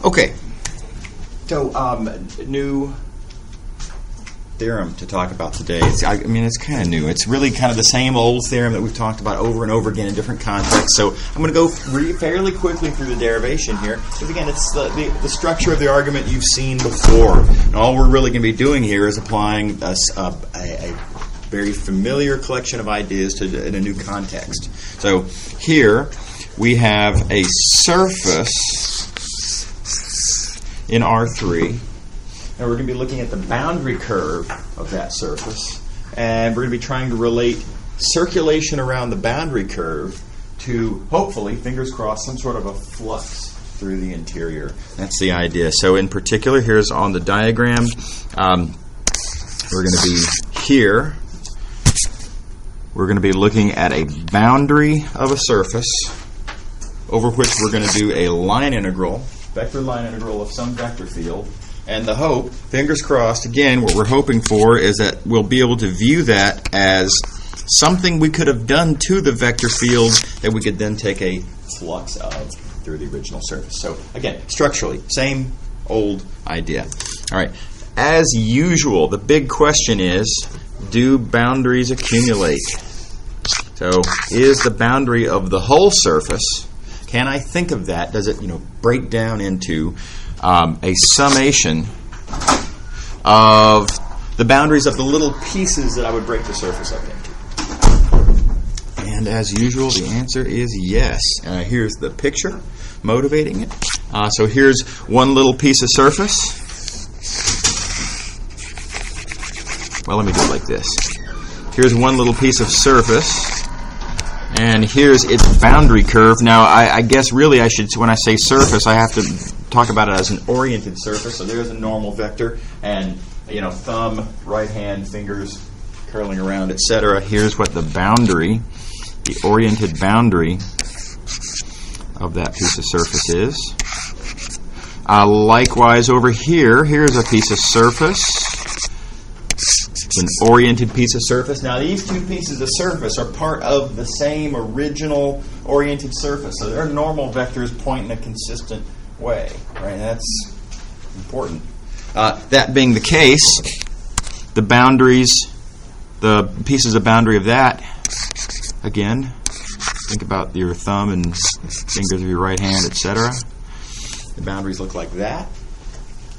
Okay, so new theorem to talk about today. It's kind of new. It's really kind of the same old theorem that we've talked about over and over again in different contexts. So I'm going to go fairly quickly through the derivation here, because again, it's the structure of the argument you've seen before. And all we're really going to be doing here is applying a very familiar collection of ideas in a new context. So here we have a surface in R3, and we're going to be looking at the boundary curve of that surface, and we're going to be trying to relate circulation around the boundary curve to, hopefully, fingers crossed, some sort of a flux through the interior. That's the idea. So in particular, here's on the diagram, we're going to be here. We're going to be looking at a boundary of a surface over which we're going to do a line integral, vector line integral of some vector field. And the hope, fingers crossed, again, what we're hoping for is that we'll be able to view that as something we could have done to the vector field that we could then take a flux of through the original surface. So again, structurally, same old idea. All right. As usual, the big question is, do boundaries accumulate? So is the boundary of the whole surface, can I think of that? Does it break down into a summation of the boundaries of the little pieces that I would break the surface up into? And as usual, the answer is yes. Here's the picture motivating it. So here's one little piece of surface. Well, let me do it like this. Here's one little piece of surface, and here's its boundary curve. Now, I guess really I should, when I say surface, I have to talk about it as an oriented surface. So there's a normal vector, and thumb, right hand, fingers curling around, etc. Here's what the boundary, the oriented boundary of that piece of surface is. Likewise, over here, here's a piece of surface. It's an oriented piece of surface. Now, these two pieces of surface are part of the same original oriented surface. So their normal vectors point in a consistent way. Right? That's important. That being the case, the boundaries, the pieces of boundary of that, again, think about your thumb and fingers of your right hand, etc. The boundaries look like that.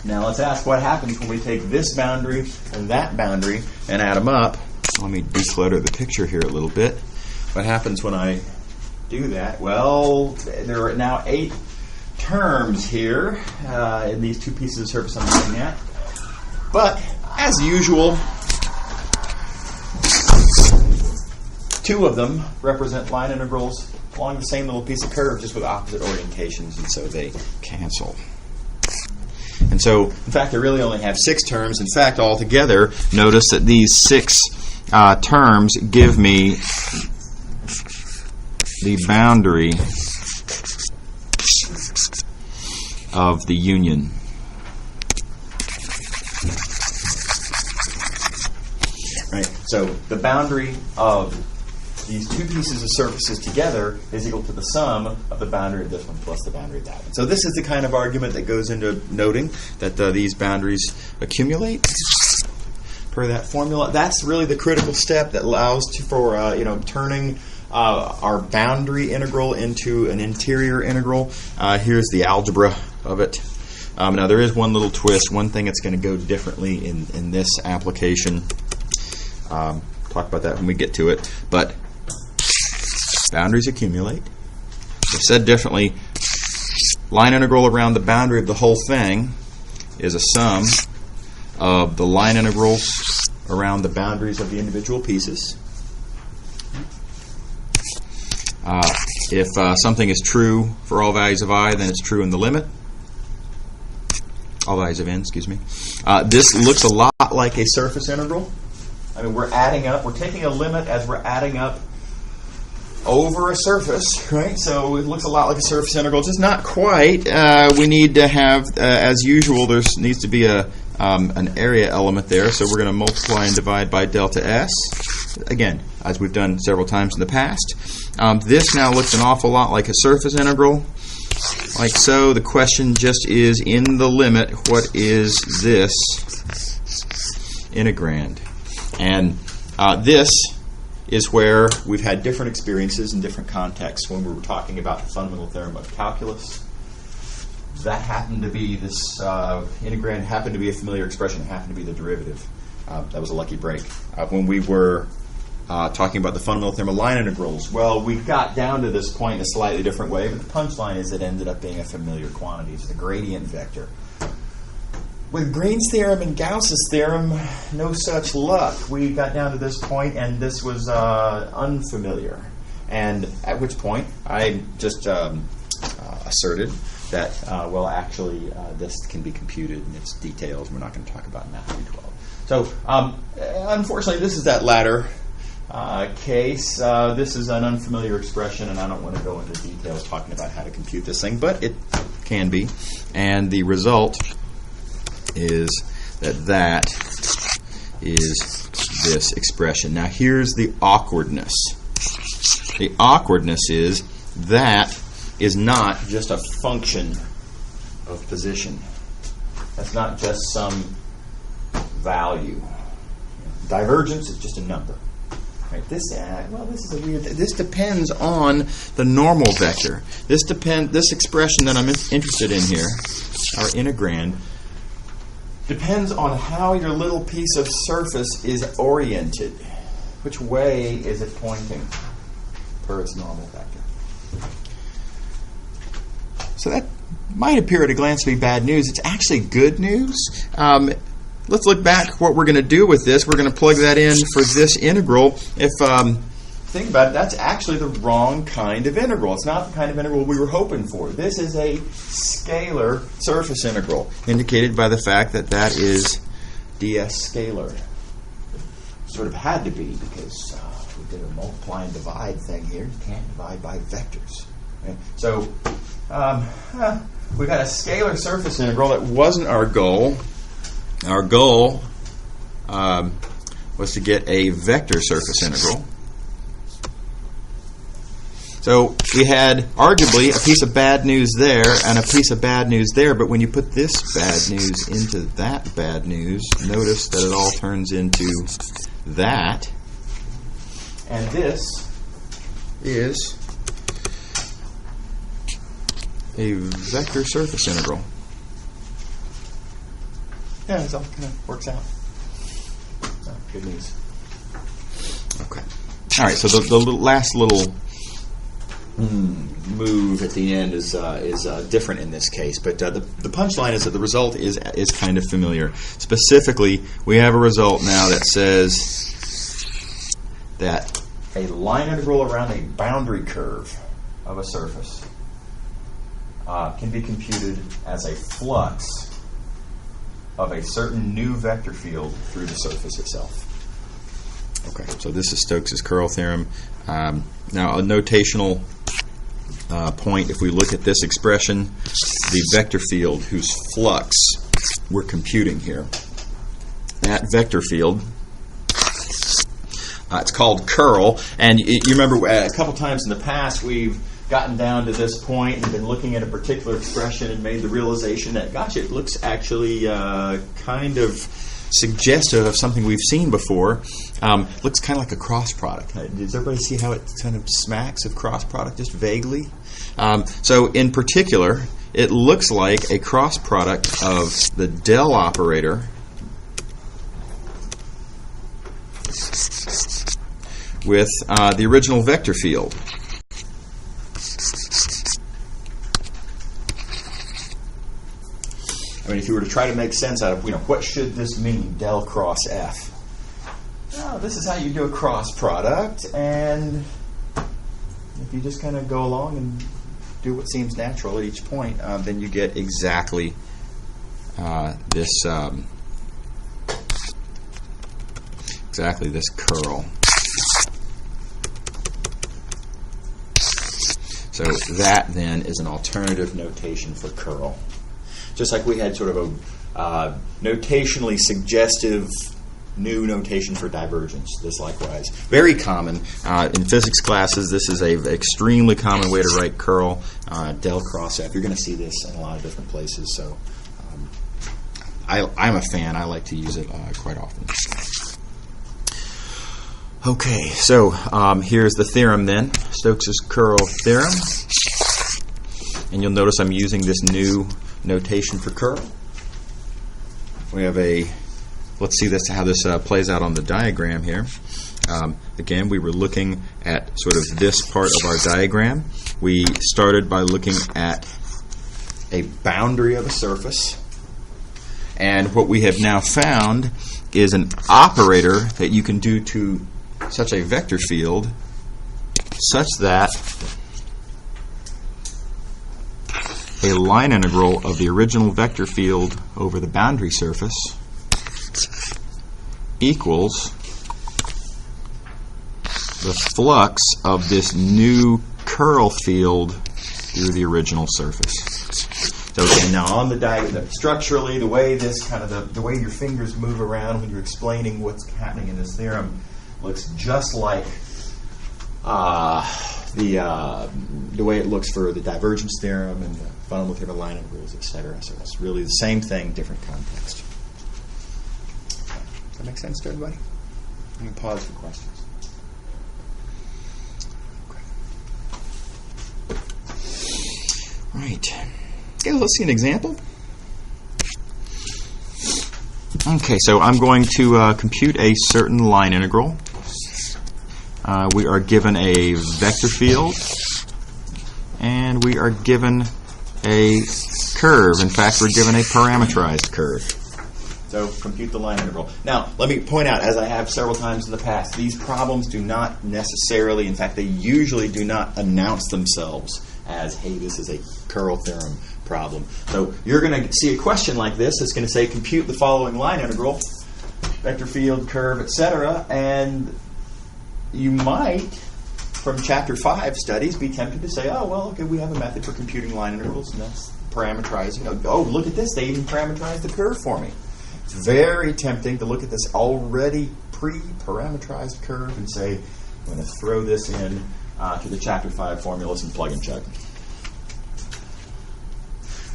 Now let's ask what happens when we take this boundary and that boundary and add them up. Let me declutter the picture here a little bit. What happens when I do that? Well, there are now 8 terms here in these two pieces of surface I'm looking at. But, as usual, 2 of them represent line integrals along the same little piece of curve, just with opposite orientations, and so they cancel. And so, in fact, I really only have 6 terms. In fact, altogether, notice that these 6 terms give me the boundary of the union. Right. So the boundary of these 2 pieces of surfaces together is equal to the sum of the boundary of this one plus the boundary of that one. So this is the kind of argument that goes into noting that these boundaries accumulate per that formula. That's really the critical step that allows for turning our boundary integral into an interior integral. Here's the algebra of it. Now there is one little twist, one thing that's going to go differently in this application. Talk about that when we get to it. But boundaries accumulate. So said differently, line integral around the boundary of the whole thing is a sum of the line integrals around the boundaries of the individual pieces. If something is true for all values of I, then it's true in the limit. All values of n, excuse me. This looks a lot like a surface integral. I mean, we're adding up. We're taking a limit as we're adding up over a surface, right? So it looks a lot like a surface integral, just not quite. We need to have, as usual, there needs to be an area element there. So we're going to multiply and divide by delta S. Again, as we've done several times in the past. This now looks an awful lot like a surface integral. like so. The question just is, in the limit, what is this integrand? And this is where we've had different experiences in different contexts. When we were talking about the fundamental theorem of calculus, that happened to be this integrand happened to be a familiar expression. It happened to be the derivative. That was a lucky break. When we were talking about the fundamental theorem of line integrals, well, we got down to this point in a slightly different way, but the punchline is it ended up being a familiar quantity. It's the gradient vector. With Green's theorem and Gauss's theorem, no such luck. We got down to this point, and this was unfamiliar. And at which point, I just asserted that, well, actually, this can be computed in its details. We're not going to talk about Math 312. So, unfortunately, this is that latter case. This is an unfamiliar expression, and I don't want to go into details talking about how to compute this thing, but it can be. And the result is that is this expression. Now, here's the awkwardness. The awkwardness is that is not just a function of position. That's not just some value. Divergence is just a number. Right? This is a weird. This depends on the normal vector. This expression that I'm interested in here, our integrand, depends on how your little piece of surface is oriented. Which way is it pointing per its normal vector? So that might appear at a glance to be bad news. It's actually good news. Let's look back what we're going to do with this. We're going to plug that in for this integral. If think about it, that's actually the wrong kind of integral. It's not the kind of integral we were hoping for. This is a scalar surface integral, indicated by the fact that that is ds scalar. Sort of had to be, because we did a multiply and divide thing here. You can't divide by vectors. Okay? So we got a scalar surface integral. That wasn't our goal. Our goal was to get a vector surface integral. So we had arguably a piece of bad news there and a piece of bad news there, but when you put this bad news into that bad news, notice that it all turns into that. And this is a vector surface integral. Yeah, it all kind of works out. So, good news. Okay. All right, so the last little move at the end is different in this case, but the punchline is that the result is kind of familiar. Specifically, we have a result now that says that a line integral around a boundary curve of a surface can be computed as a flux of a certain new vector field through the surface itself. Okay, so this is Stokes' Perl theorem. Now, a notational point, if we look at this expression, the vector field whose flux we're computing here, that vector field, it's called curl, and you remember a couple times in the past we've gotten down to this point and been looking at a particular expression and made the realization that, gosh, it looks actually kind of suggestive of something we've seen before. Looks kind of like a cross product. Does everybody see how it kind of smacks of cross product, just vaguely? So in particular, it looks like a cross product of the del operator with the original vector field. I mean, if you were to try to make sense out of, what should this mean, del cross f? Oh, this is how you do a cross product, and if you just kind of go along and do what seems natural at each point, then you get exactly this curl. So that then is an alternative notation for curl. Just like we had sort of a notationally suggestive new notation for divergence. This likewise. Very common in physics classes. This is an extremely common way to write curl, del cross F. You're going to see this in a lot of different places. So I'm a fan. I like to use it quite often. Okay, so here's the theorem then, Stokes' curl theorem. And you'll notice I'm using this new notation for curl. We have let's see how this plays out on the diagram here. Again, we were looking at sort of this part of our diagram. We started by looking at a boundary of a surface. And what we have now found is an operator that you can do to such a vector field such that a line integral of the original vector field over the boundary surface equals the flux of this new curl field through the original surface. So again, now on the diagram, structurally, the way the way your fingers move around when you're explaining what's happening in this theorem looks just like the way it looks for the divergence theorem and the fundamental theorem of line integrals, etc. So it's really the same thing, different context. Does that make sense to everybody? You can pause for questions. Okay. Right. Okay, let's see an example. Okay, so I'm going to compute a certain line integral. We are given a vector field, and we are given a curve. In fact, we're given a parameterized curve. So compute the line integral. Now, let me point out, as I have several times in the past, these problems do not necessarily, in fact, they usually do not announce themselves as, hey, this is a curl theorem problem. So you're going to see a question like this. It's going to say, compute the following line integral, vector field, curve, etc., and you might, from Chapter 5 studies, be tempted to say, oh, well, okay, we have a method for computing line integrals, and that's parameterizing. Oh, look at this. They even parameterized the curve for me. It's very tempting to look at this already pre-parameterized curve and say, I'm going to throw this in to the Chapter 5 formulas and plug and chug.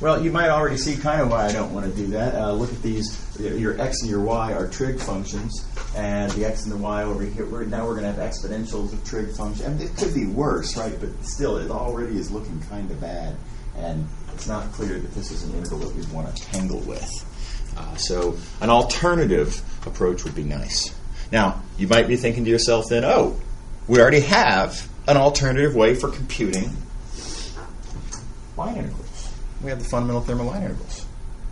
Well, you might already see kind of why I don't want to do that. Look at these. Your x and your y are trig functions, and the x and the y over here, now we're going to have exponentials of trig functions. I mean, it could be worse, right? But still, it already is looking kind of bad, and it's not clear that this is an integral that we want to tangle with. So an alternative approach would be nice. Now, you might be thinking to yourself then, oh, we already have an alternative way for computing line integrals. We have the fundamental theorem of line integrals.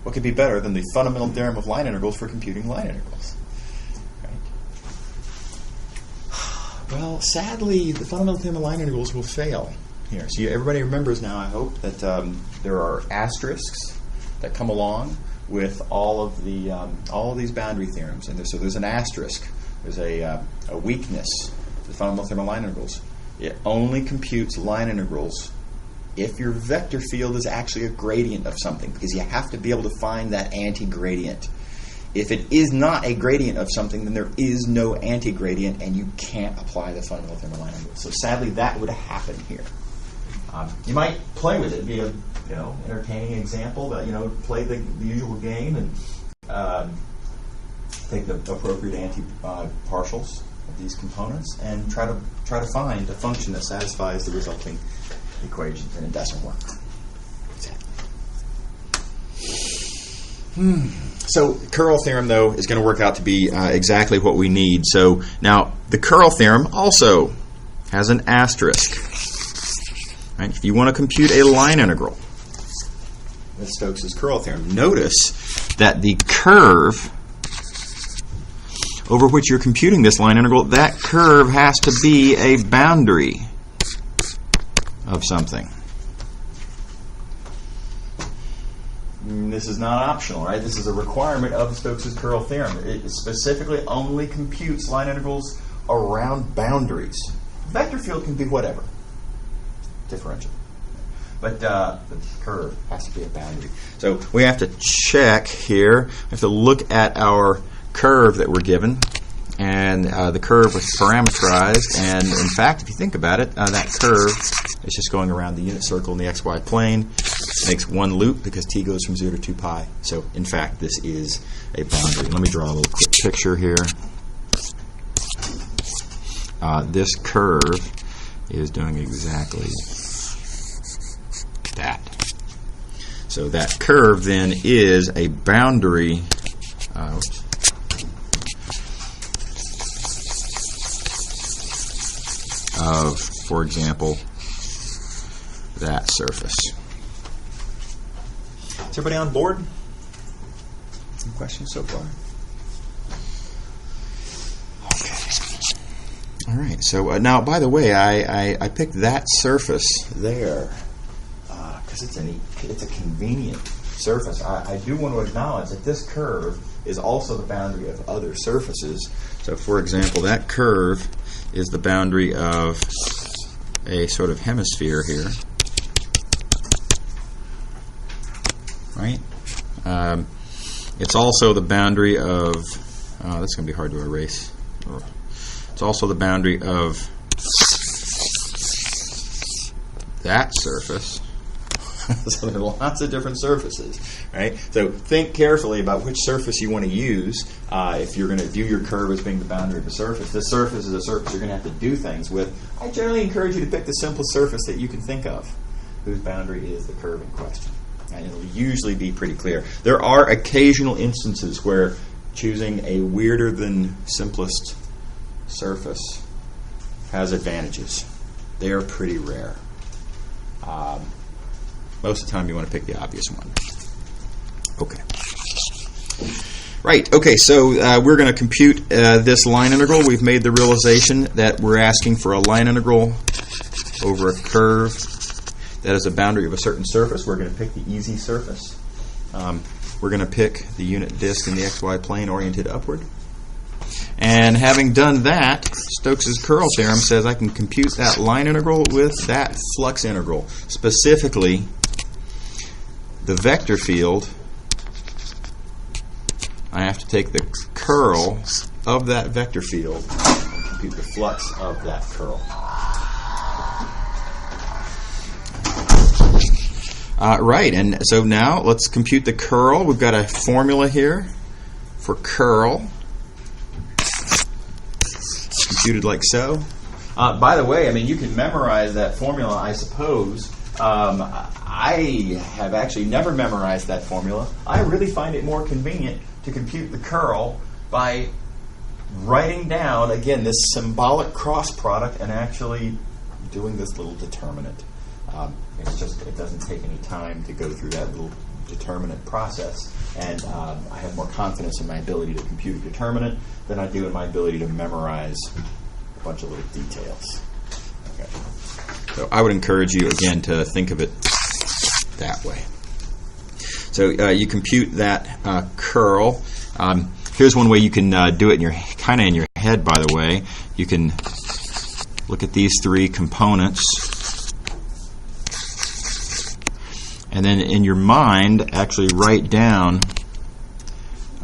What could be better than the fundamental theorem of line integrals for computing line integrals? Right? Well, sadly, the fundamental theorem of line integrals will fail here. So everybody remembers now, I hope, that there are asterisks that come along with all of these boundary theorems, and so there's an asterisk. There's a weakness to the fundamental theorem of line integrals. It only computes line integrals if your vector field is actually a gradient of something, because you have to be able to find that anti-gradient. If it is not a gradient of something, then there is no anti-gradient, and you can't apply the fundamental theorem of line integrals. So sadly, that would happen here. You might play with it, be a entertaining example, that play the usual game and take the appropriate anti-partials of these components and try to find a function that satisfies the resulting equations, and it doesn't work. So curl theorem, though, is going to work out to be exactly what we need. So now the curl theorem also has an asterisk. Right? If you want to compute a line integral with Stokes' curl theorem, notice that the curve over which you're computing this line integral, that curve has to be a boundary of something. This is not optional, right? This is a requirement of Stokes' curl theorem. It specifically only computes line integrals around boundaries. Vector field can be whatever. Differential. But the curve has to be a boundary. So we have to check here. We have to look at our curve that we're given, and the curve was parameterized, and in fact, if you think about it, that curve is just going around the unit circle in the xy plane, makes one loop because t goes from 0 to 2 pi. So in fact, this is a boundary. Let me draw a little quick picture here. This curve is doing exactly that. So that curve then is a boundary of, for example, that surface. Is everybody on board? Any questions so far? Okay. All right. So now, by the way, I picked that surface there because it's a convenient surface. I do want to acknowledge that this curve is also the boundary of other surfaces. So, for example, that curve is the boundary of a sort of hemisphere here, right? It's also the boundary of, that's going to be hard to erase. It's also the boundary of that surface. So there are lots of different surfaces, right? So think carefully about which surface you want to use if you're going to view your curve as being the boundary of a surface. This surface is a surface you're going to have to do things with. I generally encourage you to pick the simplest surface that you can think of, whose boundary is the curve in question. And it'll usually be pretty clear. There are occasional instances where choosing a weirder than simplest surface has advantages. They are pretty rare. Most of the time you want to pick the obvious one. Okay. Right, okay, so we're going to compute this line integral. We've made the realization that we're asking for a line integral over a curve that is a boundary of a certain surface. We're going to pick the easy surface. We're going to pick the unit disk in the xy plane oriented upward. And having done that, Stokes' curl theorem says I can compute that line integral with that flux integral. Specifically, the vector field, I have to take the curl of that vector field and compute the flux of that curl. Right, and so now let's compute the curl. We've got a formula here for curl, computed like so. By the way, I mean, you can memorize that formula, I suppose. I have actually never memorized that formula. I really find it more convenient to compute the curl by writing down, again, this symbolic cross product and actually doing this little determinant. It doesn't take any time to go through that little determinant process, and I have more confidence in my ability to compute a determinant than I do in my ability to memorize a bunch of little details. Okay. So I would encourage you, again, to think of it that way. So you compute that curl. Here's one way you can do it in your head, by the way. You can look at these three components, and then in your mind actually write down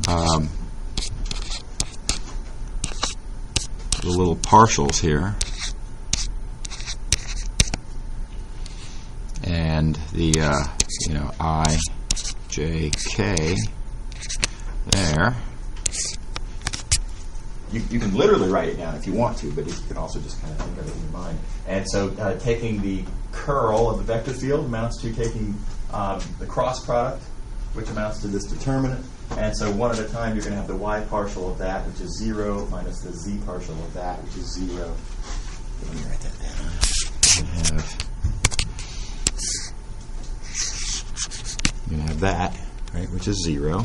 the little partials here, and the I, J, K there. You can literally write it down if you want to, but you can also just kind of think of it in your mind. And so taking the curl of the vector field amounts to taking the cross product, which amounts to this determinant. And so one at a time, you're going to have the y partial of that, which is 0, minus the z partial of that, which is 0. Let me write that down. You're going to have that, right, which is 0.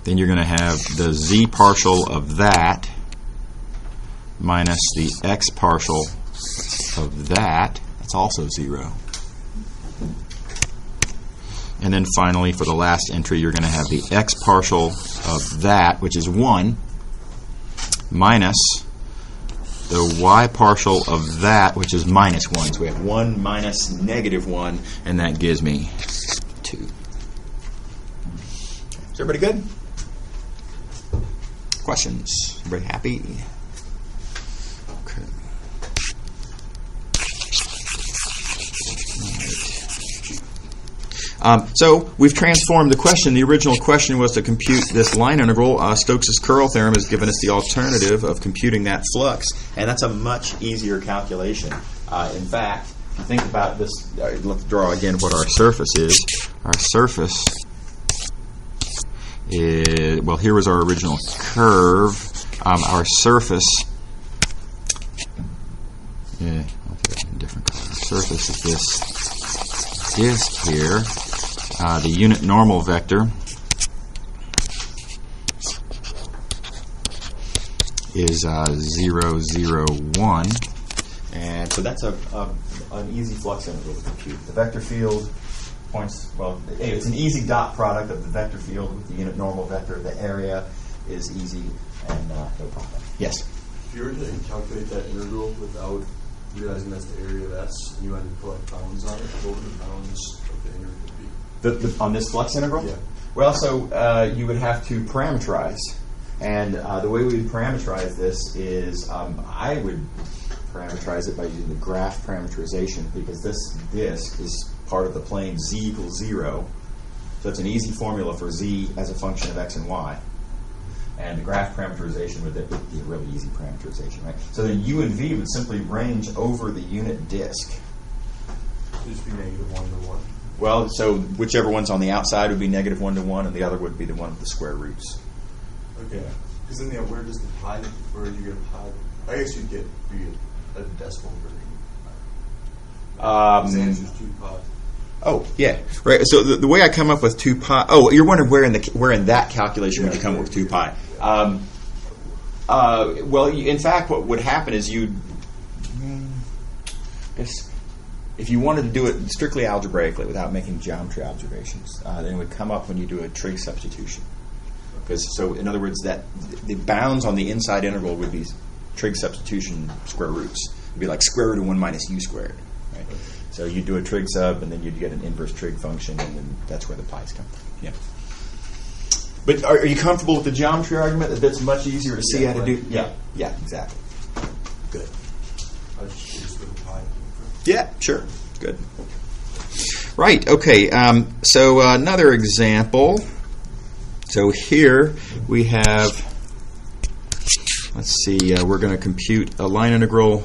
Then you're going to have the z partial of that minus the x partial of that. That's also 0. And then finally, for the last entry, you're going to have the x partial of that, which is 1, minus the y partial of that, which is minus 1. So we have 1 minus negative 1, and that gives me 2. Is everybody good? Questions? Everybody happy? Okay. So we've transformed the question. The original question was to compute this line integral. Stokes' Curl theorem has given us the alternative of computing that flux, and that's a much easier calculation. In fact, if you think about this, let's draw again what our surface is. Our surface is, well, here was our original curve. Our surface, I'll do it in a different color. Our surface is this disk here. The unit normal vector is 0, 0, 1, and so that's an easy flux integral to compute. The vector field points, well, it's an easy dot product of the vector field with the unit normal vector. The area is easy and no problem. Yes? If you were to calculate that integral without realizing that's the area of S, and you wanted to put like bounds on it, what would the bounds of the integral be? On this flux integral? Yeah. Well, so you would have to parameterize. And the way we would parameterize this is I would parameterize it by using the graph parameterization, because this disk is part of the plane z equals 0. So it's an easy formula for z as a function of x and y. And the graph parameterization would be a really easy parameterization, right? So then u and v would simply range over the unit disk. Just be negative 1 to 1. Well, so whichever one's on the outside would be negative 1 to 1, and the other would be the one with the square roots. Okay. Because then, where does the pi, where do you get a pi? I guess you get a decimal version. The answer is 2 pi. Oh, yeah. Right. So the way I come up with 2 pi. Oh, you're wondering where in that calculation would you come up with 2 pi? Well, in fact, what would happen is if you wanted to do it strictly algebraically without making geometry observations, then it would come up when you do a trig substitution. So in other words, that the bounds on the inside integral would be trig substitution square roots. It would be like square root of 1 minus u squared. Right? So you do a trig sub, and then you'd get an inverse trig function, and then that's where the pi's come from. Yeah. But are you comfortable with the geometry argument that that's much easier to see how to do? Yeah. Yeah. Exactly. Good. I was just curious where the pi came from. Yeah. Sure. Good. Right. Okay. So another example. So here we have, let's see, we're going to compute a line integral,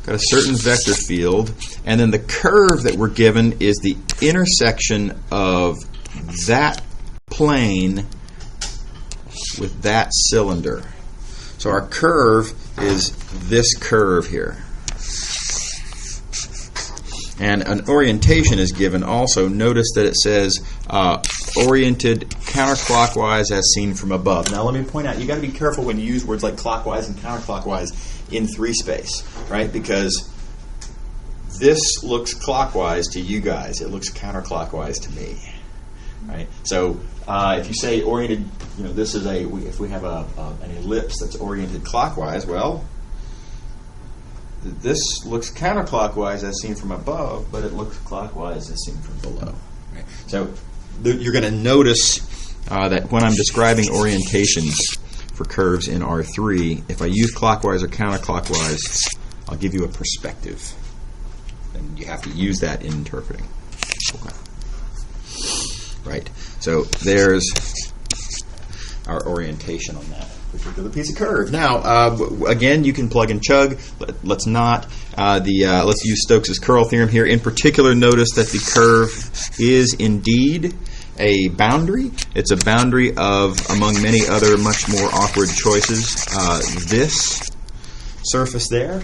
got a certain vector field, and then the curve that we're given is the intersection of that plane with that cylinder. So our curve is this curve here. And an orientation is given also. Notice that it says oriented counterclockwise as seen from above. Now let me point out, you got to be careful when you use words like clockwise and counterclockwise in 3 space, right? Because this looks clockwise to you guys, it looks counterclockwise to me, right? So if you say oriented, this is if we have an ellipse that's oriented clockwise, well, this looks counterclockwise as seen from above, but it looks clockwise as seen from below. Right? So you're going to notice that when I'm describing orientations for curves in R3, if I use clockwise or counterclockwise, I'll give you a perspective. And you have to use that in interpreting. Okay. Right. So there's our orientation on that particular piece of curve. Now, again, you can plug and chug. Let's not. Let's use Stokes' Curl theorem here. In particular, notice that the curve is indeed a boundary. It's a boundary of, among many other much more awkward choices, this surface there.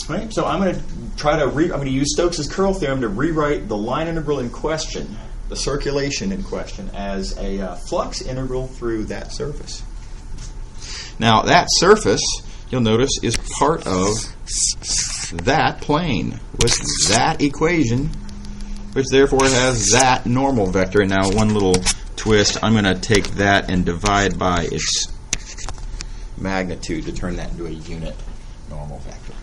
Right? So I'm going to try to I'm going to use Stokes' Curl theorem to rewrite the line integral in question, the circulation in question, as a flux integral through that surface. Now, that surface, you'll notice, is part of that plane with that equation, which therefore has that normal vector. And now, one little twist, I'm going to take that and divide by its magnitude to turn that into a unit normal vector.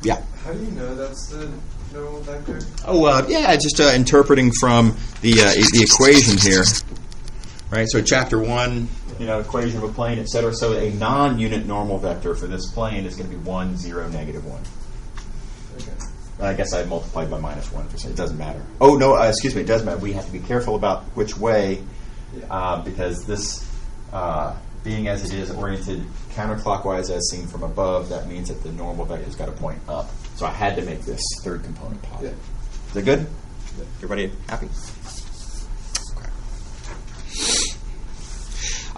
Yeah? How do you know that's the normal vector? Oh, yeah, just interpreting from the equation here. Right, so chapter 1, equation of a plane, etc. So a non-unit normal vector for this plane is going to be 1, 0, -1. Okay. I guess I multiplied by -1%. It doesn't matter. Oh, no, excuse me, it does matter. We have to be careful about which way, because this, being as it is oriented counterclockwise as seen from above, that means that the normal vector's got to point up. So I had to make this third component positive. Yeah. Is that good? Yeah. Everybody happy?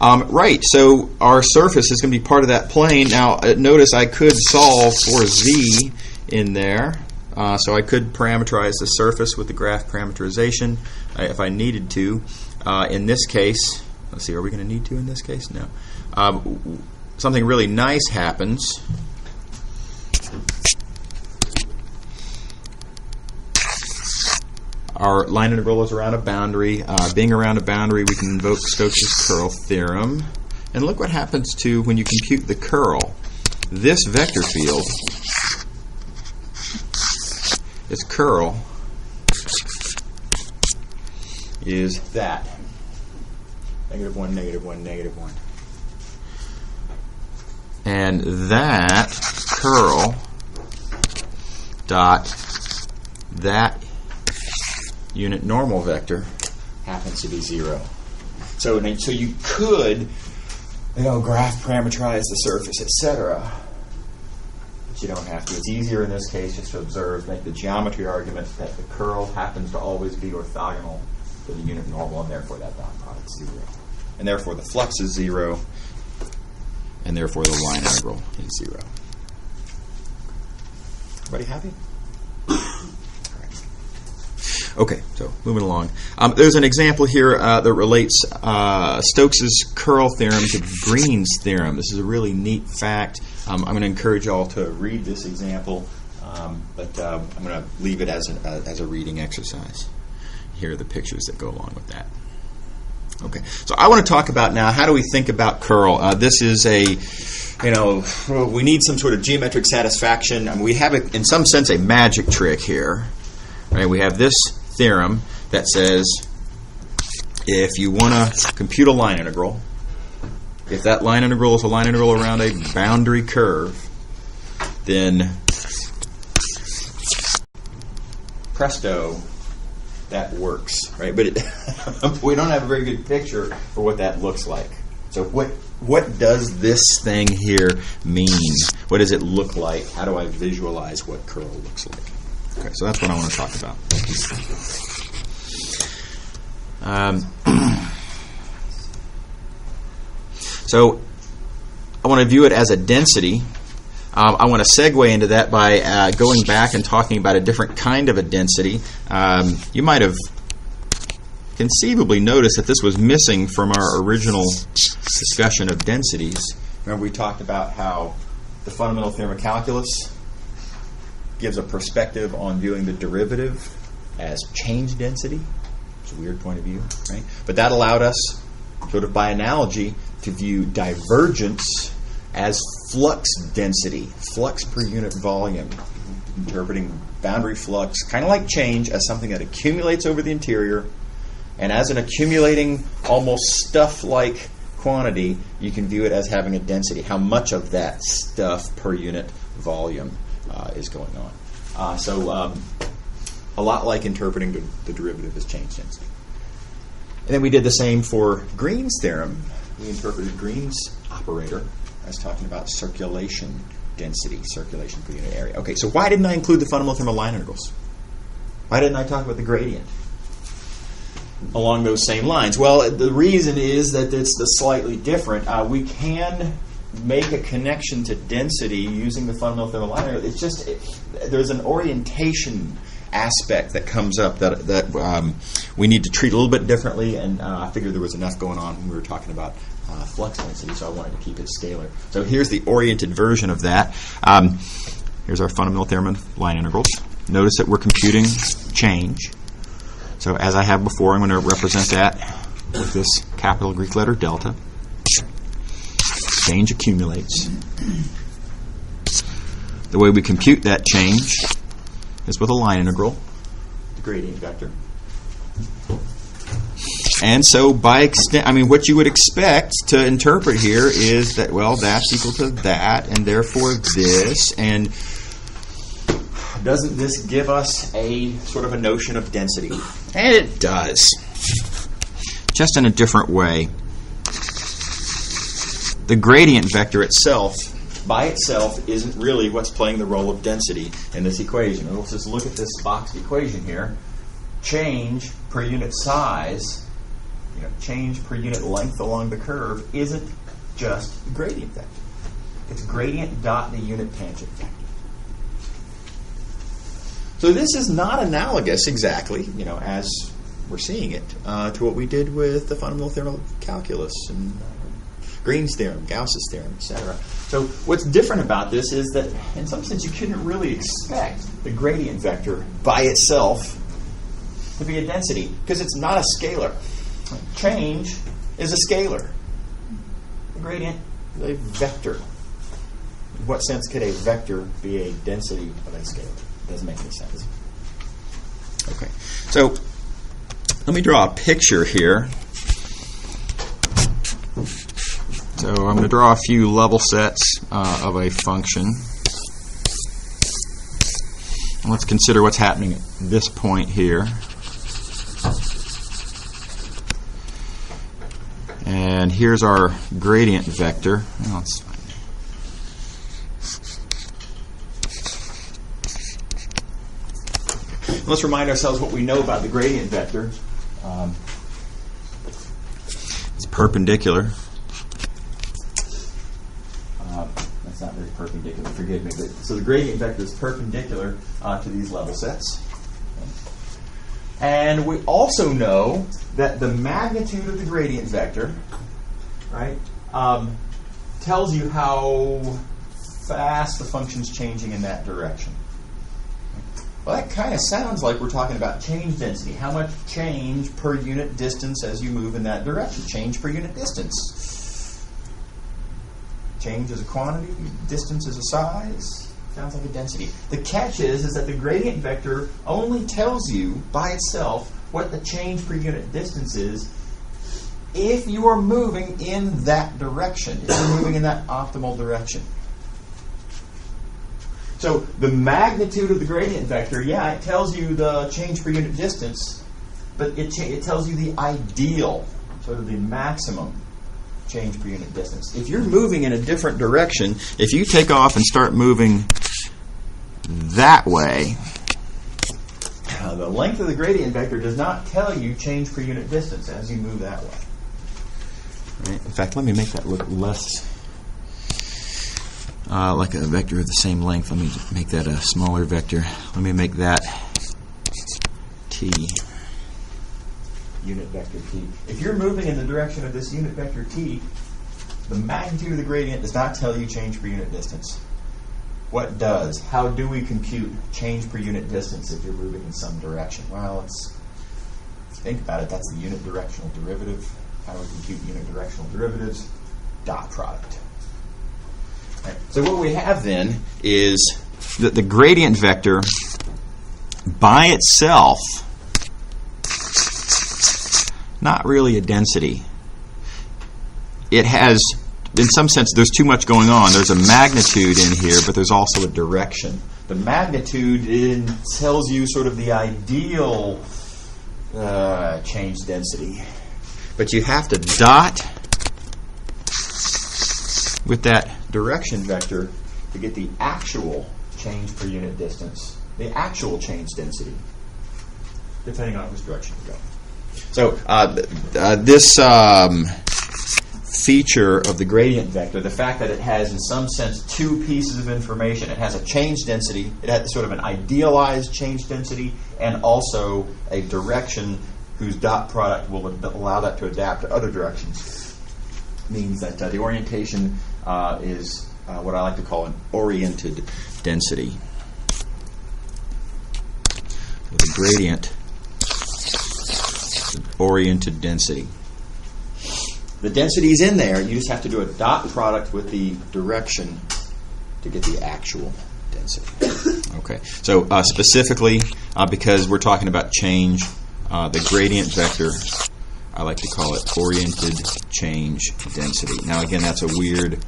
Right, so our surface is going to be part of that plane. Now, notice I could solve for z in there. So I could parameterize the surface with the graph parameterization if I needed to. In this case, let's see, are we going to need to in this case? No. Something really nice happens. Our line integral is around a boundary. Being around a boundary, we can invoke Stokes' curl theorem. And look what happens to when you compute the curl. This vector field, its curl, is that. -1, -1, -1. And that curl dot that unit normal vector happens to be 0. So you could, graph parameterize the surface, etc. But you don't have to. It's easier in this case just to observe, make the geometry argument that the curl happens to always be orthogonal to the unit normal, and therefore that dot product is 0. And therefore the flux is 0, and therefore the line integral is 0. Everybody happy? Okay, so moving along. There's an example here that relates Stokes' curl theorem to Green's theorem. This is a really neat fact. I'm going to encourage you all to read this example, but I'm going to leave it as a reading exercise. Here are the pictures that go along with that. Okay, so I want to talk about now, how do we think about curl? This is we need some sort of geometric satisfaction. We have, in some sense, a magic trick here. Right? We have this theorem that says if you want to compute a line integral, if that line integral is a line integral around a boundary curve, then presto, that works, right? But we don't have a very good picture for what that looks like. So what does this thing here mean? What does it look like? How do I visualize what curl looks like? Okay, so that's what I want to talk about. So I want to view it as a density. I want to segue into that by going back and talking about a different kind of a density. You might have conceivably noticed that this was missing from our original discussion of densities. Remember, we talked about how the fundamental theorem of calculus gives a perspective on viewing the derivative as change density. It's a weird point of view, right? But that allowed us, sort of by analogy, to view divergence as flux density, flux per unit volume, interpreting boundary flux, kind of like change, as something that accumulates over the interior, and as an accumulating, almost stuff-like quantity, you can view it as having a density, how much of that stuff per unit volume is going on. So a lot like interpreting the derivative as change density. And then we did the same for Green's theorem. We interpreted Green's operator as talking about circulation density, circulation per unit area. Okay, so why didn't I include the fundamental theorem of line integrals? Why didn't I talk about the gradient along those same lines? Well, the reason is that it's slightly different. We can make a connection to density using the fundamental theorem of line integral. It's just there's an orientation aspect that comes up that we need to treat a little bit differently, and I figured there was enough going on when we were talking about flux density, so I wanted to keep it scalar. So here's the oriented version of that. Here's our fundamental theorem of line integrals. Notice that we're computing change. So as I have before, I'm going to represent that with this capital Greek letter delta. Change accumulates. The way we compute that change is with a line integral, the gradient vector. And so by extent, I mean, what you would expect to interpret here is that, well, that's equal to that, and therefore this, and doesn't this give us a sort of a notion of density? And it does, just in a different way. The gradient vector itself, by itself, isn't really what's playing the role of density in this equation. Let's just look at this boxed equation here. Change per unit size, change per unit length along the curve isn't just the gradient vector. It's gradient dot the unit tangent vector. So this is not analogous exactly, as we're seeing it, to what we did with the fundamental theorem of calculus and Green's theorem, Gauss's theorem, etc. So what's different about this is that, in some sense, you couldn't really expect the gradient vector by itself to be a density, because it's not a scalar. Change is a scalar. The gradient is a vector. In what sense could a vector be a density of a scalar? It doesn't make any sense. Okay, so let me draw a picture here. So I'm going to draw a few level sets of a function. And let's consider what's happening at this point here. And here's our gradient vector. Well, let's remind ourselves what we know about the gradient vector. It's perpendicular. That's not very perpendicular, forgive me. So the gradient vector is perpendicular to these level sets. And we also know that the magnitude of the gradient vector, right, tells you how fast the function's changing in that direction. Well, that kind of sounds like we're talking about change density. How much change per unit distance as you move in that direction? Change per unit distance. Change is a quantity, distance is a size. Sounds like a density. The catch is that the gradient vector only tells you by itself what the change per unit distance is if you are moving in that direction, if you're moving in that optimal direction. So the magnitude of the gradient vector, yeah, it tells you the change per unit distance, but it tells you the ideal, sort of the maximum change per unit distance. If you're moving in a different direction, if you take off and start moving that way, the length of the gradient vector does not tell you change per unit distance as you move that way. Right? In fact, let me make that look less like a vector of the same length. Let me make that a smaller vector. Let me make that t, unit vector t. If you're moving in the direction of this unit vector t, the magnitude of the gradient does not tell you change per unit distance. What does? How do we compute change per unit distance if you're moving in some direction? Well, let's think about it. That's the unit directional derivative. How do we compute unit directional derivatives? Dot product. Right. So what we have then is that the gradient vector by itself, not really a density. It has, in some sense, there's too much going on. There's a magnitude in here, but there's also a direction. The magnitude tells you sort of the ideal change density. But you have to dot with that direction vector to get the actual change per unit distance, the actual change density, depending on which direction you go. So this feature of the gradient vector, the fact that it has, in some sense, two pieces of information. It has a change density, it has sort of an idealized change density, and also a direction whose dot product will allow that to adapt to other directions, means that the orientation is what I like to call an oriented density. So the gradient, oriented density. The density is in there. You just have to do a dot product with the direction to get the actual density. Okay. So specifically, because we're talking about change, the gradient vector, I like to call it oriented change density. Now again, that's a weird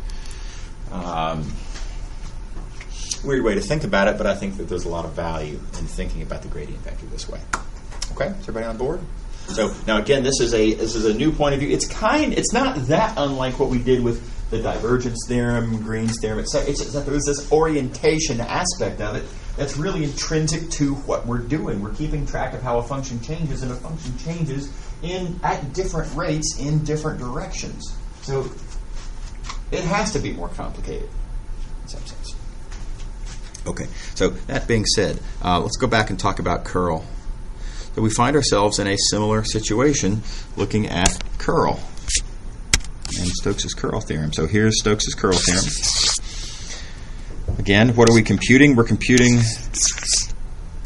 way to think about it, but I think that there's a lot of value in thinking about the gradient vector this way. Okay, is everybody on board? So now again, this is a new point of view. It's not that unlike what we did with the divergence theorem, Green's theorem, etc. It's that there's this orientation aspect of it that's really intrinsic to what we're doing. We're keeping track of how a function changes, and a function changes at different rates in different directions. So it has to be more complicated in some sense. Okay, so that being said, let's go back and talk about curl. So we find ourselves in a similar situation looking at curl and Stokes' curl theorem. So here's Stokes' curl theorem. Again, what are we computing? We're computing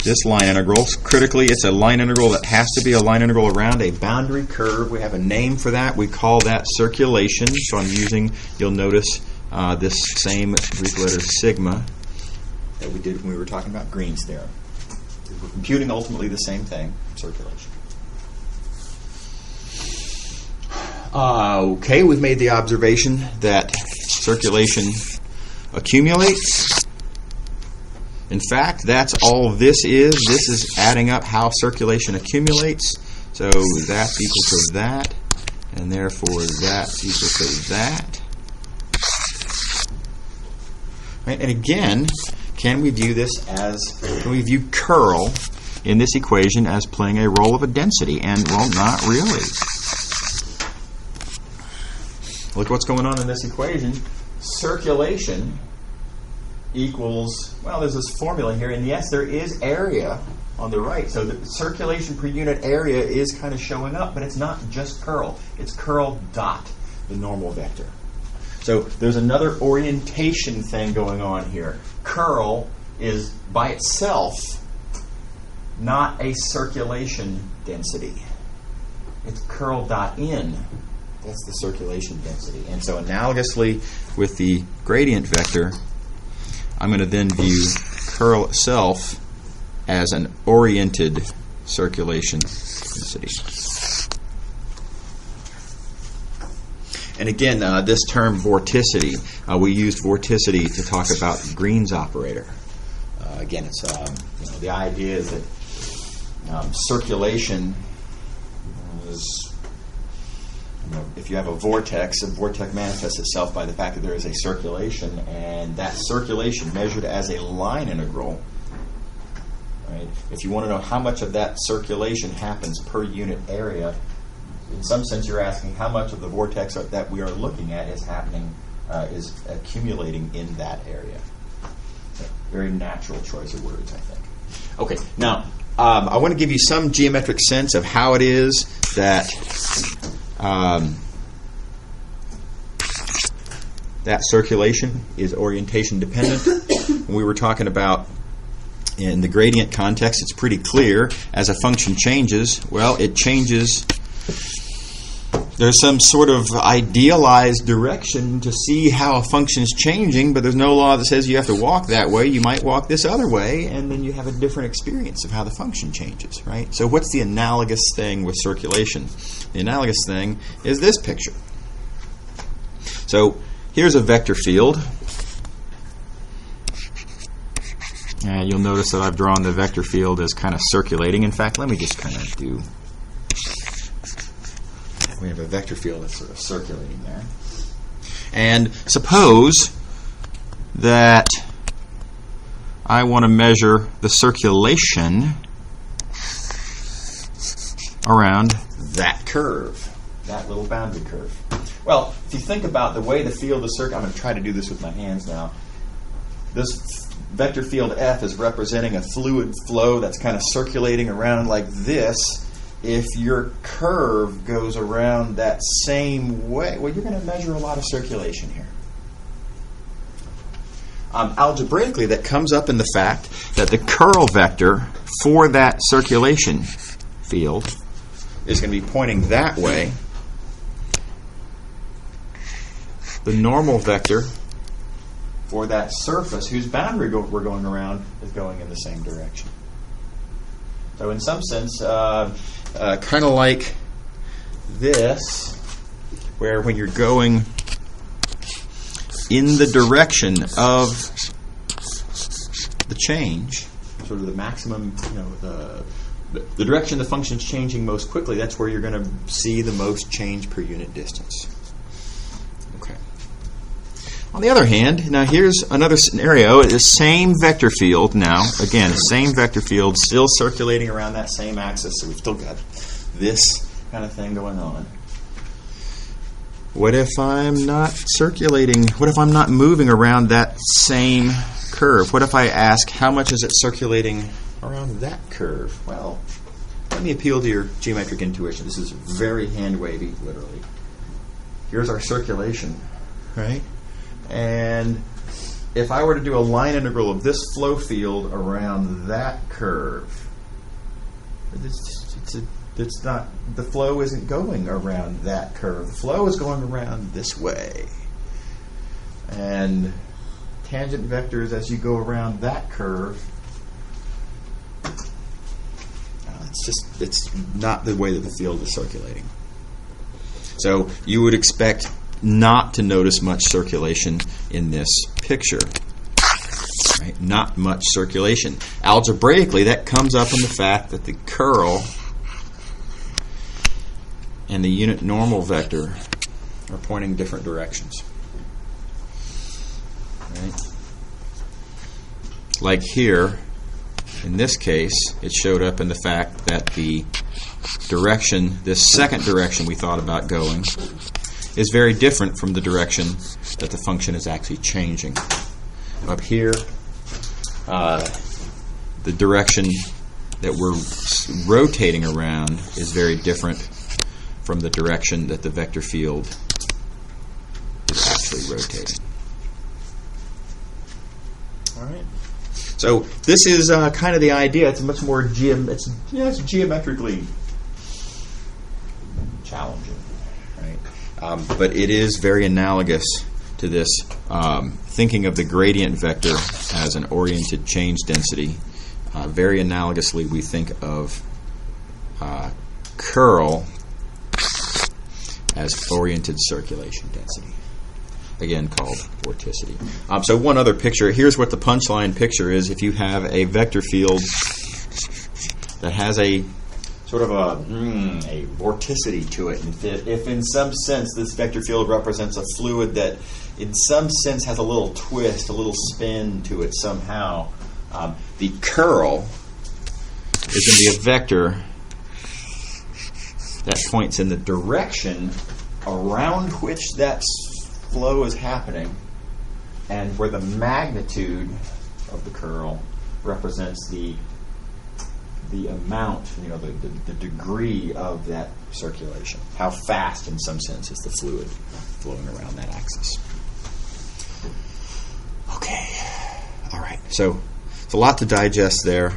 this line integral. Critically, it's a line integral that has to be a line integral around a boundary curve. We have a name for that. We call that circulation. So I'm using, you'll notice, this same Greek letter sigma that we did when we were talking about Green's theorem. We're computing ultimately the same thing, circulation. Okay, we've made the observation that circulation accumulates. In fact, that's all this is. This is adding up how circulation accumulates. So that's equal to that, and therefore that's equal to that. Right? And again, can we view curl in this equation as playing a role of a density? And, well, not really. Look what's going on in this equation. Circulation equals, well, there's this formula here, and yes, there is area on the right. So the circulation per unit area is kind of showing up, but it's not just curl. It's curl dot the normal vector. So there's another orientation thing going on here. Curl is by itself not a circulation density. It's curl dot in. That's the circulation density. And so analogously with the gradient vector, I'm going to then view curl itself as an oriented circulation density. And again, this term vorticity, we used vorticity to talk about Green's operator. Again, it's the idea is that circulation is, if you have a vortex manifests itself by the fact that there is a circulation, and that circulation measured as a line integral. Right? If you want to know how much of that circulation happens per unit area, in some sense you're asking how much of the vortex that we are looking at is happening, is accumulating in that area. Very natural choice of words, I think. Okay, now I want to give you some geometric sense of how it is that that circulation is orientation dependent. When we were talking about in the gradient context, it's pretty clear. As a function changes, well, it changes. There's some sort of idealized direction to see how a function is changing, but there's no law that says you have to walk that way. You might walk this other way, and then you have a different experience of how the function changes, right? So what's the analogous thing with circulation? The analogous thing is this picture. So here's a vector field. And you'll notice that I've drawn the vector field as kind of circulating. In fact, let me just kind of do... We have a vector field that's sort of circulating there. And suppose that I want to measure the circulation around that curve, that little boundary curve. Well, if you think about the way the field is circulating, I'm going to try to do this with my hands now. This vector field F is representing a fluid flow that's kind of circulating around like this. If your curve goes around that same way, well, you're going to measure a lot of circulation here. Algebraically, that comes up in the fact that the curl vector for that circulation field is going to be pointing that way. The normal vector for that surface whose boundary we're going around is going in the same direction. So in some sense, kind of like this, where when you're going in the direction of the change, sort of the maximum, the direction the function's changing most quickly, that's where you're going to see the most change per unit distance. Okay. On the other hand, now here's another scenario. The same vector field now, again, the same vector field still circulating around that same axis, so we've still got this kind of thing going on. What if I'm not circulating? What if I'm not moving around that same curve? What if I ask, how much is it circulating around that curve? Well, let me appeal to your geometric intuition. This is very hand-wavy, literally. Here's our circulation, right? And if I were to do a line integral of this flow field around that curve, it's not, the flow isn't going around that curve. The flow is going around this way. And tangent vectors as you go around that curve, it's not the way that the field is circulating. So you would expect not to notice much circulation in this picture. Right? Not much circulation. Algebraically, that comes up in the fact that the curl and the unit normal vector are pointing different directions. Right? Like here, in this case, it showed up in the fact that the direction, this second direction we thought about going, is very different from the direction that the function is actually changing. Up here, the direction that we're rotating around is very different from the direction that the vector field is actually rotating. All right. So this is kind of the idea. It's much more it's geometrically challenging, right? But it is very analogous to this thinking of the gradient vector as an oriented change density. Very analogously, we think of curl as oriented circulation density, again called vorticity. So one other picture. Here's what the punchline picture is. If you have a vector field that has a sort of a vorticity to it, and if in some sense this vector field represents a fluid that in some sense has a little twist, a little spin to it somehow, the curl is going to be a vector that points in the direction around which that flow is happening, and where the magnitude of the curl represents the amount, the degree of that circulation. How fast, in some sense, is the fluid flowing around that axis? Okay. All right. So it's a lot to digest there.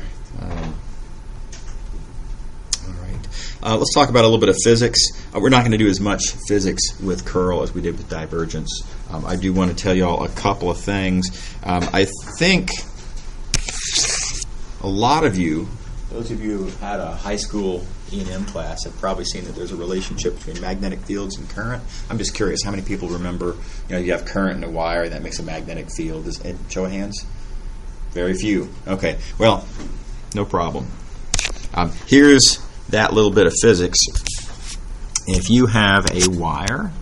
Let's talk about a little bit of physics. We're not going to do as much physics with curl as we did with divergence. I do want to tell you all a couple of things. I think a lot of you, those of you who have had a high school E&M class, have probably seen that there's a relationship between magnetic fields and current. I'm just curious, how many people remember, you have current in a wire and that makes a magnetic field? Show of hands? Very few. Okay, well, no problem. Here's that little bit of physics. If you have a wire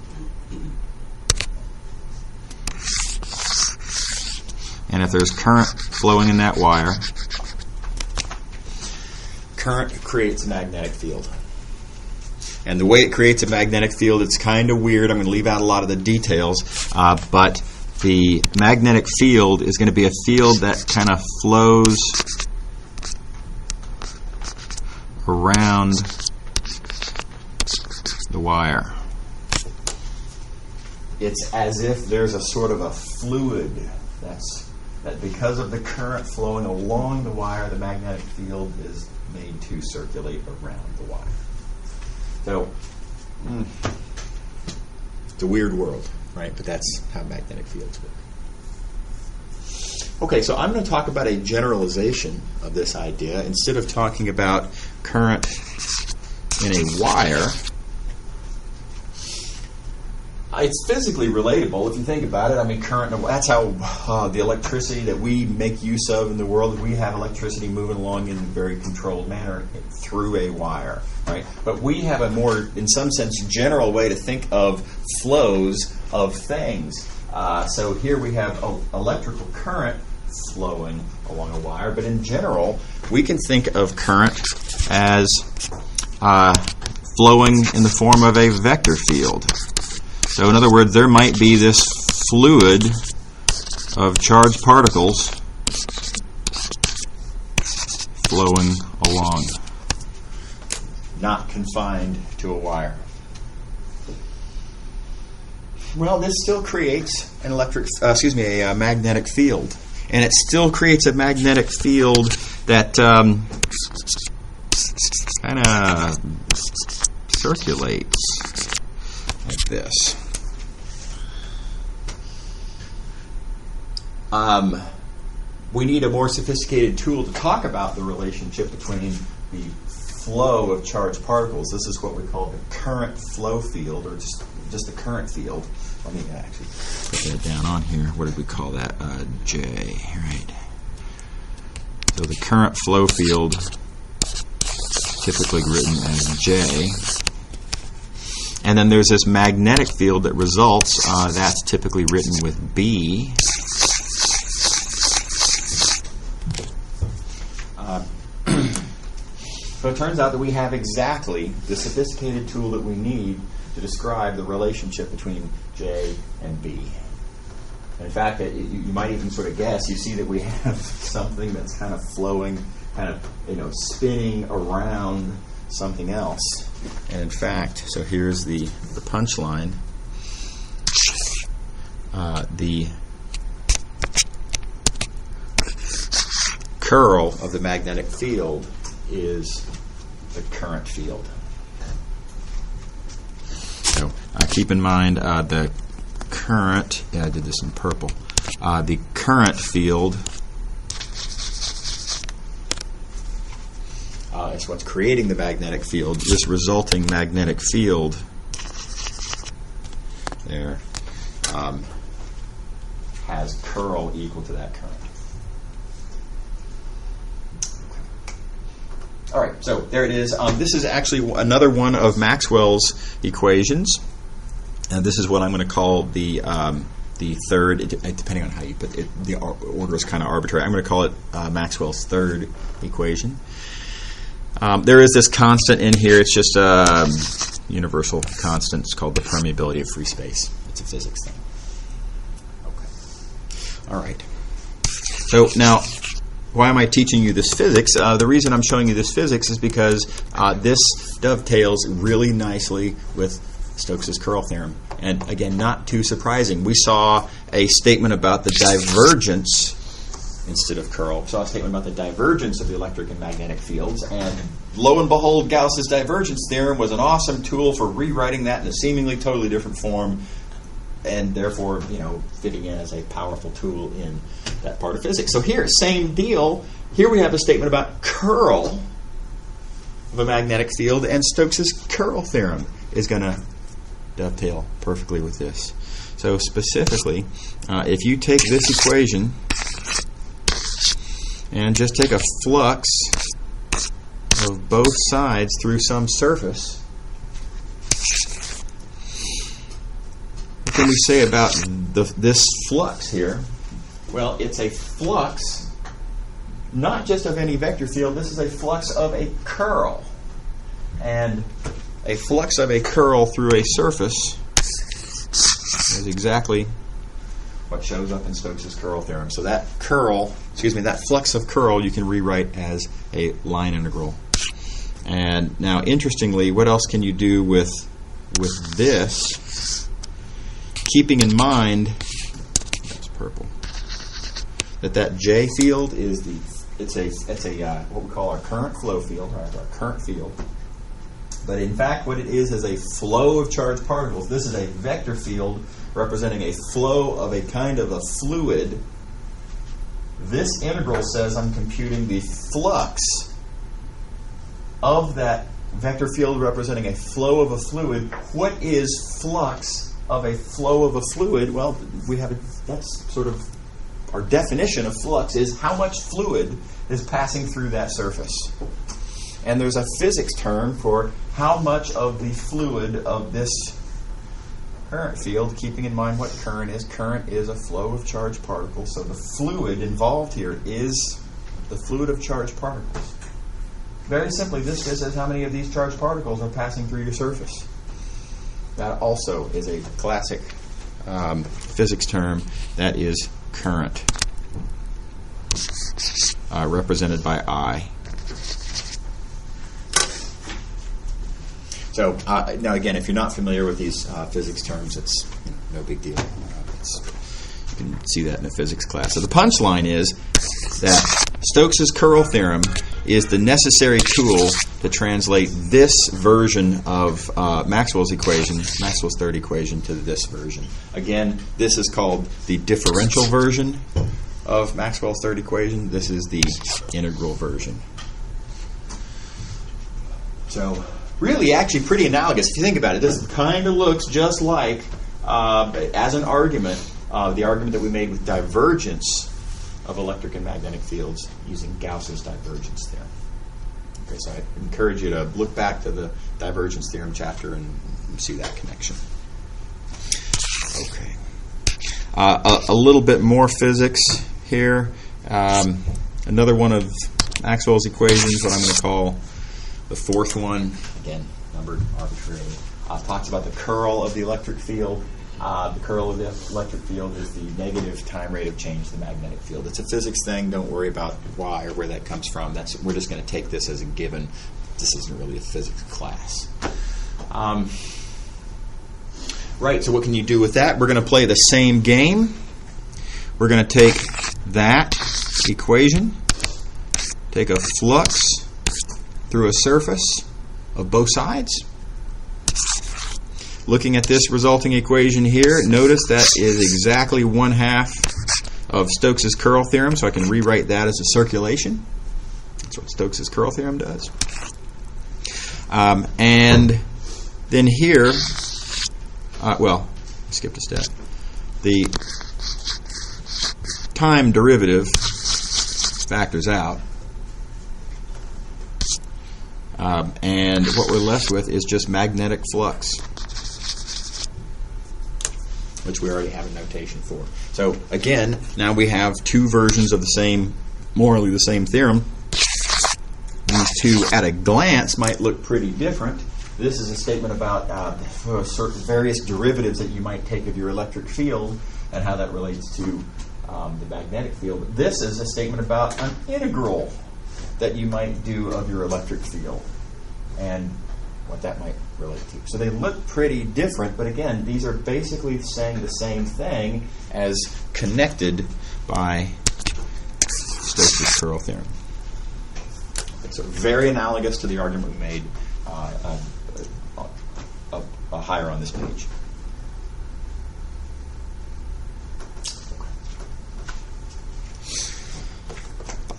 and if there's current flowing in that wire, current creates a magnetic field. And the way it creates a magnetic field, it's kind of weird. I'm going to leave out a lot of the details, but the magnetic field is going to be a field that kind of flows around the wire. It's as if there's a sort of a fluid that because of the current flowing along the wire, the magnetic field is made to circulate around the wire. So it's a weird world, right? But that's how magnetic fields work. Okay, so I'm going to talk about a generalization of this idea. Instead of talking about current in a wire, It's physically relatable if you think about it. I mean, current, that's how the electricity that we make use of in the world, we have electricity moving along in a very controlled manner through a wire, right? But we have a more, in some sense, general way to think of flows of things. So here we have electrical current flowing along a wire, but in general, we can think of current as flowing in the form of a vector field. So in other words, there might be this fluid of charged particles flowing along, not confined to a wire. Well, this still creates an a magnetic field, and it still creates a magnetic field that kind of circulates like this. We need a more sophisticated tool to talk about the relationship between the flow of charged particles. This is what we call the current flow field, or just the current field. Let me actually put that down on here. What did we call that? J, right. So the current flow field, typically written as J. And then there's this magnetic field that results. That's typically written with B. So it turns out that we have exactly the sophisticated tool that we need to describe the relationship between J and B. In fact, you might even sort of guess, you see that we have something that's kind of flowing, kind of spinning around something else. And in fact, so here's the punchline. The curl of the magnetic field is the current field. So keep in mind the current, I did this in purple, the current field is what's creating the magnetic field. This resulting magnetic field there has curl equal to that current. All right, so there it is. This is actually another one of Maxwell's equations. And this is what I'm going to call the third, depending on how you put it, the order is kind of arbitrary. I'm going to call it Maxwell's third equation. There is this constant in here. It's just a universal constant. It's called the permeability of free space. It's a physics thing. Okay. All right. So now, why am I teaching you this physics? The reason I'm showing you this physics is because this dovetails really nicely with Stokes' curl theorem. And again, not too surprising. We saw a statement about the divergence instead of curl. We saw a statement about the divergence of the electric and magnetic fields. And lo and behold, Gauss's divergence theorem was an awesome tool for rewriting that in a seemingly totally different form, and therefore, fitting in as a powerful tool in that part of physics. So here, same deal. Here we have a statement about curl of a magnetic field, and Stokes' curl theorem is going to dovetail perfectly with this. So specifically, if you take this equation and just take a flux of both sides through some surface, what can we say about this flux here? Well, it's a flux not just of any vector field. This is a flux of a curl. And a flux of a curl through a surface is exactly what shows up in Stokes' curl theorem. So that that flux of curl you can rewrite as a line integral. And now, interestingly, what else can you do with this? Keeping in mind, that's purple, that J field is it's a what we call our current flow field, right? Our current field. But in fact, what it is a flow of charged particles. This is a vector field representing a flow of a kind of a fluid. This integral says I'm computing the flux of that vector field representing a flow of a fluid. What is flux of a flow of a fluid, well, that's sort of our definition of flux is how much fluid is passing through that surface. And there's a physics term for how much of the fluid of this current field, keeping in mind what current is. Current is a flow of charged particles, so the fluid involved here is the fluid of charged particles. Very simply, this just says how many of these charged particles are passing through your surface. That also is a classic physics term. That is current, represented by I. So now again, if you're not familiar with these physics terms, it's no big deal. You can see that in a physics class. So the punchline is that Stokes' Perl theorem is the necessary tool to translate this version of Maxwell's equation, Maxwell's third equation, to this version. Again, this is called the differential version of Maxwell's third equation. This is the integral version. So really, actually pretty analogous. If you think about it, this kind of looks just like, as an argument, the argument that we made with divergence of electric and magnetic fields using Gauss's divergence theorem. Okay, so I encourage you to look back to the divergence theorem chapter and see that connection. Okay. A little bit more physics here. Another one of Maxwell's equations, what I'm going to call the fourth one, again, numbered arbitrarily, talks about the curl of the electric field. The curl of the electric field is the negative time rate of change of the magnetic field. It's a physics thing. Don't worry about why or where that comes from. We're just going to take this as a given. This isn't really a physics class. Right, so what can you do with that? We're going to play the same game. We're going to take that equation, take a flux through a surface of both sides. Looking at this resulting equation here, notice that is exactly 1/2 of Stokes' Perl theorem, so I can rewrite that as a circulation. That's what Stokes' Perl theorem does. And then here, skipped a step. The time derivative factors out. And what we're left with is just magnetic flux, which we already have a notation for. So again, now we have two versions of the same, morally the same theorem. These two, at a glance, might look pretty different. This is a statement about certain various derivatives that you might take of your electric field and how that relates to the magnetic field. This is a statement about an integral that you might do of your electric field and what that might relate to. So they look pretty different, but again, these are basically saying the same thing as connected by Stokes' Perl theorem. Okay, so very analogous to the argument we made higher on this page.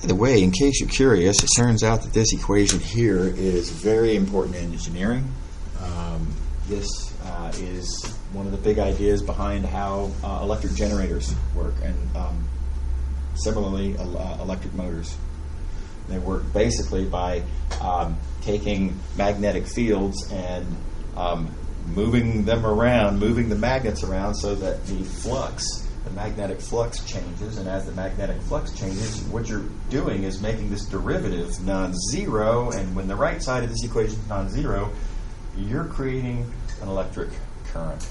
By the way, in case you're curious, it turns out that this equation here is very important in engineering. This is one of the big ideas behind how electric generators work, and similarly electric motors. They work basically by taking magnetic fields and moving them around, moving the magnets around so that the magnetic flux changes, and as the magnetic flux changes, what you're doing is making this derivative non-zero, and when the right side of this equation is non-zero, you're creating an electric current.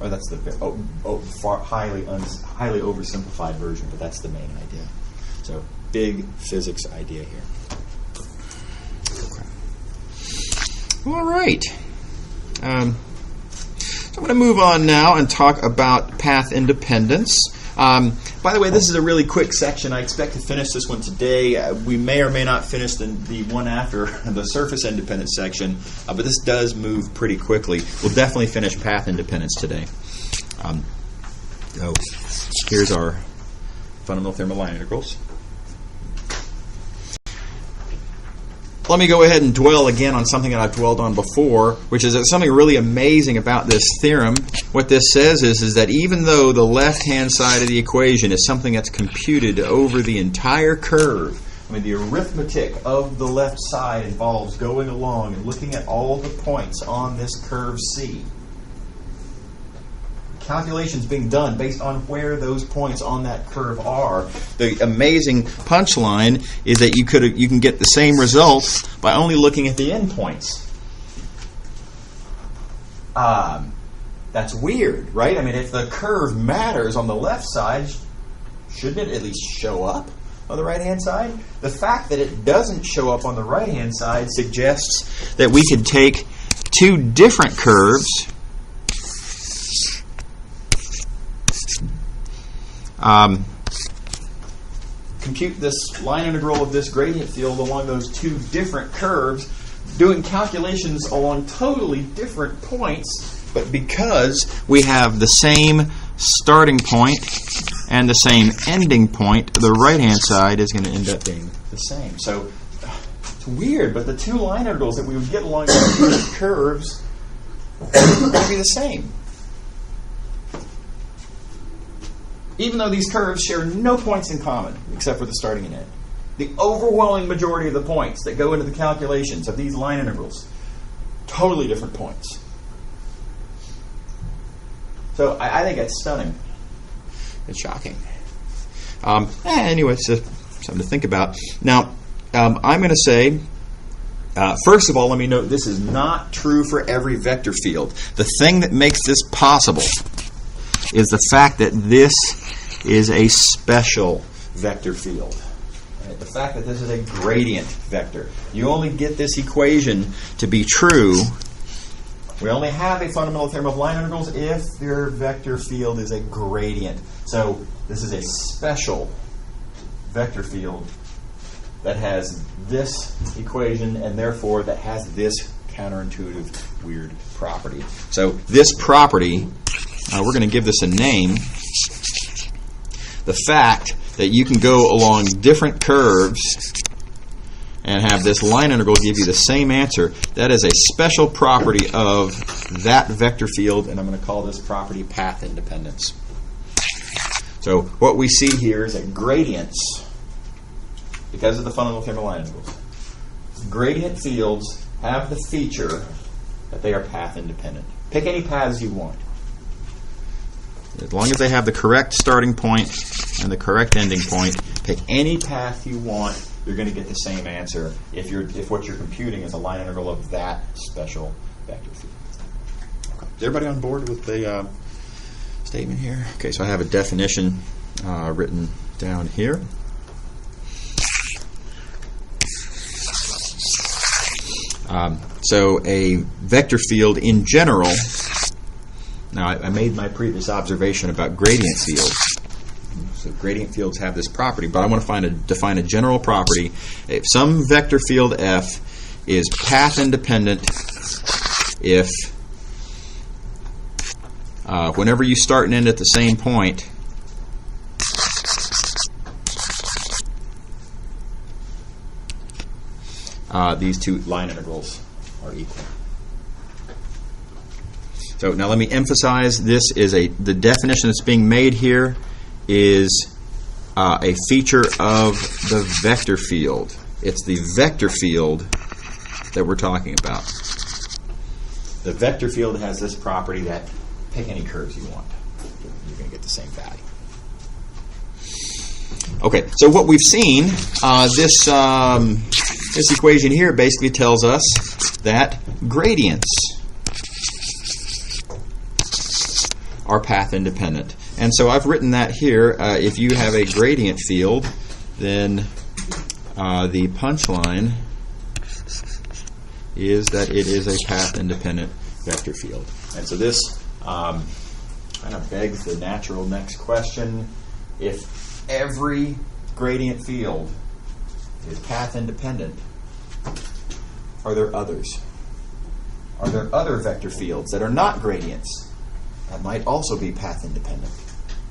Or that's the highly oversimplified version, but that's the main idea. So, big physics idea here. Okay. All right. So I'm going to move on now and talk about path independence. By the way, this is a really quick section. I expect to finish this one today. We may or may not finish the one after the surface independence section, but this does move pretty quickly. We'll definitely finish path independence today. So here's our fundamental theorem of line integrals. let me go ahead and dwell again on something that I've dwelled on before, which is that something really amazing about this theorem. What this says is that even though the left-hand side of the equation is something that's computed over the entire curve, I mean, the arithmetic of the left side involves going along and looking at all the points on this curve C. Calculations being done based on where those points on that curve are. The amazing punchline is that you can get the same result by only looking at the endpoints. That's weird, right? I mean, if the curve matters on the left side, shouldn't it at least show up on the right-hand side? The fact that it doesn't show up on the right-hand side suggests that we could take two different curves, compute this line integral of this gradient field along those two different curves, doing calculations along totally different points, but because we have the same starting point and the same ending point, the right-hand side is going to end up being the same. So it's weird, but the two line integrals that we would get along these two curves are going to be the same. Even though these curves share no points in common, except for the starting and end. The overwhelming majority of the points that go into the calculations of these line integrals, totally different points. So I think that's stunning. It's shocking. Anyway, it's something to think about. Now, I'm going to say, first of all, let me note this is not true for every vector field. The thing that makes this possible is the fact that this is a special vector field. Right? The fact that this is a gradient vector. You only get this equation to be true. We only have a fundamental theorem of line integrals if your vector field is a gradient. So this is a special vector field that has this equation and therefore that has this counterintuitive weird property. So this property, we're going to give this a name. The fact that you can go along different curves and have this line integral give you the same answer, that is a special property of that vector field, and I'm going to call this property path independence. So what we see here is that gradients, because of the fundamental theorem of line integrals, gradient fields have the feature that they are path independent. Pick any paths you want. As long as they have the correct starting point and the correct ending point, pick any path you want, you're going to get the same answer if what you're computing is a line integral of that special vector field. Okay. Is everybody on board with the statement here? Okay, so I have a definition written down here. So a vector field in general. Now, I made my previous observation about gradient fields. So gradient fields have this property, but I want to define a general property. If some vector field F is path independent if whenever you start and end at the same point, these two line integrals are equal. So now let me emphasize, this is the definition that's being made here is a feature of the vector field. It's the vector field that we're talking about. The vector field has this property that pick any curves you want. You're going to get the same value. Okay, so what we've seen, this equation here basically tells us that gradients are path independent. And so I've written that here. If you have a gradient field, then the punchline is that it is a path independent vector field. And so this kind of begs the natural next question. If every gradient field is path independent, are there others? Are there other vector fields that are not gradients that might also be path independent?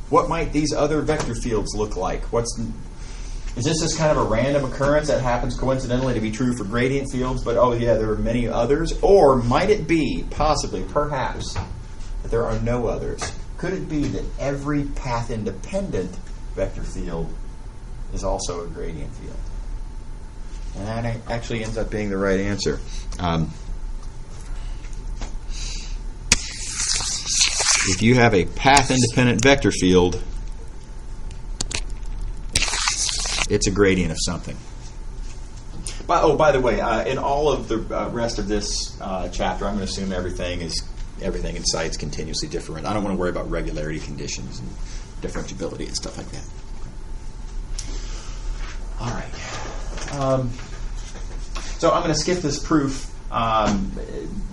What might these other vector fields look like? What's Is this kind of a random occurrence that happens coincidentally to be true for gradient fields, but oh yeah, there are many others? Or might it be, possibly, perhaps, that there are no others? Could it be that every path-independent vector field is also a gradient field? And that actually ends up being the right answer. If you have a path-independent vector field, it's a gradient of something. By the way, in all of the rest of this chapter, I'm going to assume everything in sight is continuously different. I don't want to worry about regularity conditions and differentiability and stuff like that. All right. So I'm going to skip this proof.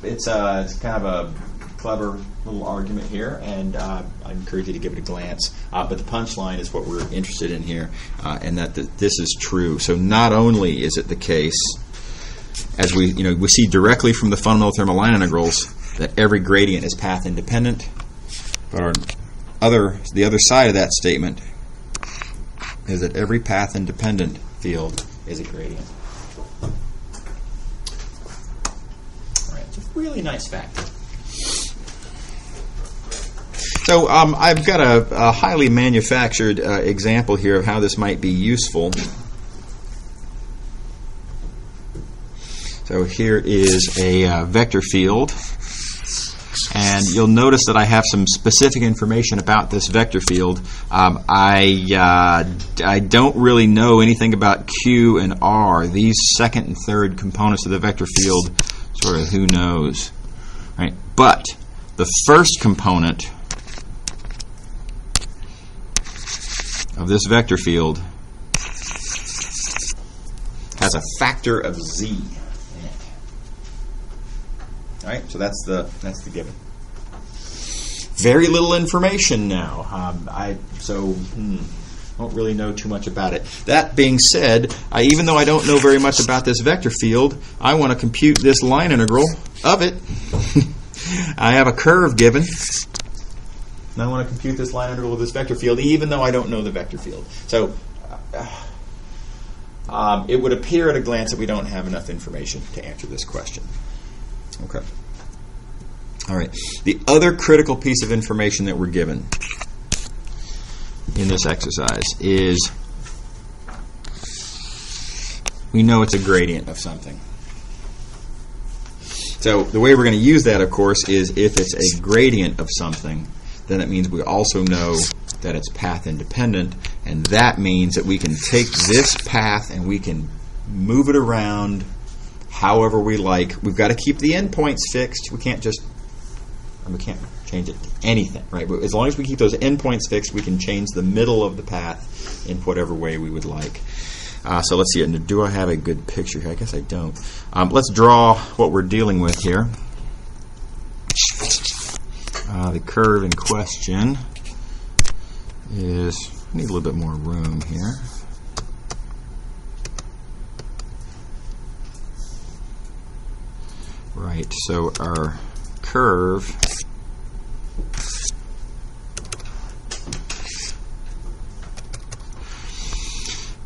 It's kind of a clever little argument here, and I encourage you to give it a glance. But the punchline is what we're interested in here, and that this is true. So not only is it the case, as we see directly from the fundamental theorem of line integrals, that every gradient is path independent, but the other side of that statement is that every path independent field is a gradient. All right, it's a really nice fact. So I've got a highly manufactured example here of how this might be useful. So here is a vector field, and you'll notice that I have some specific information about this vector field. I don't really know anything about Q and R. These second and third components of the vector field, sort of who knows, right? But the first component of this vector field has a factor of z in it. All right, so that's the given. Very little information now. I don't really know too much about it. That being said, even though I don't know very much about this vector field, I want to compute this line integral of it. I have a curve given, and I want to compute this line integral of this vector field, even though I don't know the vector field. So it would appear at a glance that we don't have enough information to answer this question. Okay. All right. The other critical piece of information that we're given in this exercise is we know it's a gradient of something. So the way we're going to use that, of course, is if it's a gradient of something, then it means we also know that it's path independent, and that means that we can take this path and we can move it around however we like. We've got to keep the endpoints fixed. We can't change it to anything, right? But as long as we keep those endpoints fixed, we can change the middle of the path in whatever way we would like. So let's see. Do I have a good picture here? I guess I don't. Let's draw what we're dealing with here. The curve in question is, I need a little bit more room here. Right, so our curve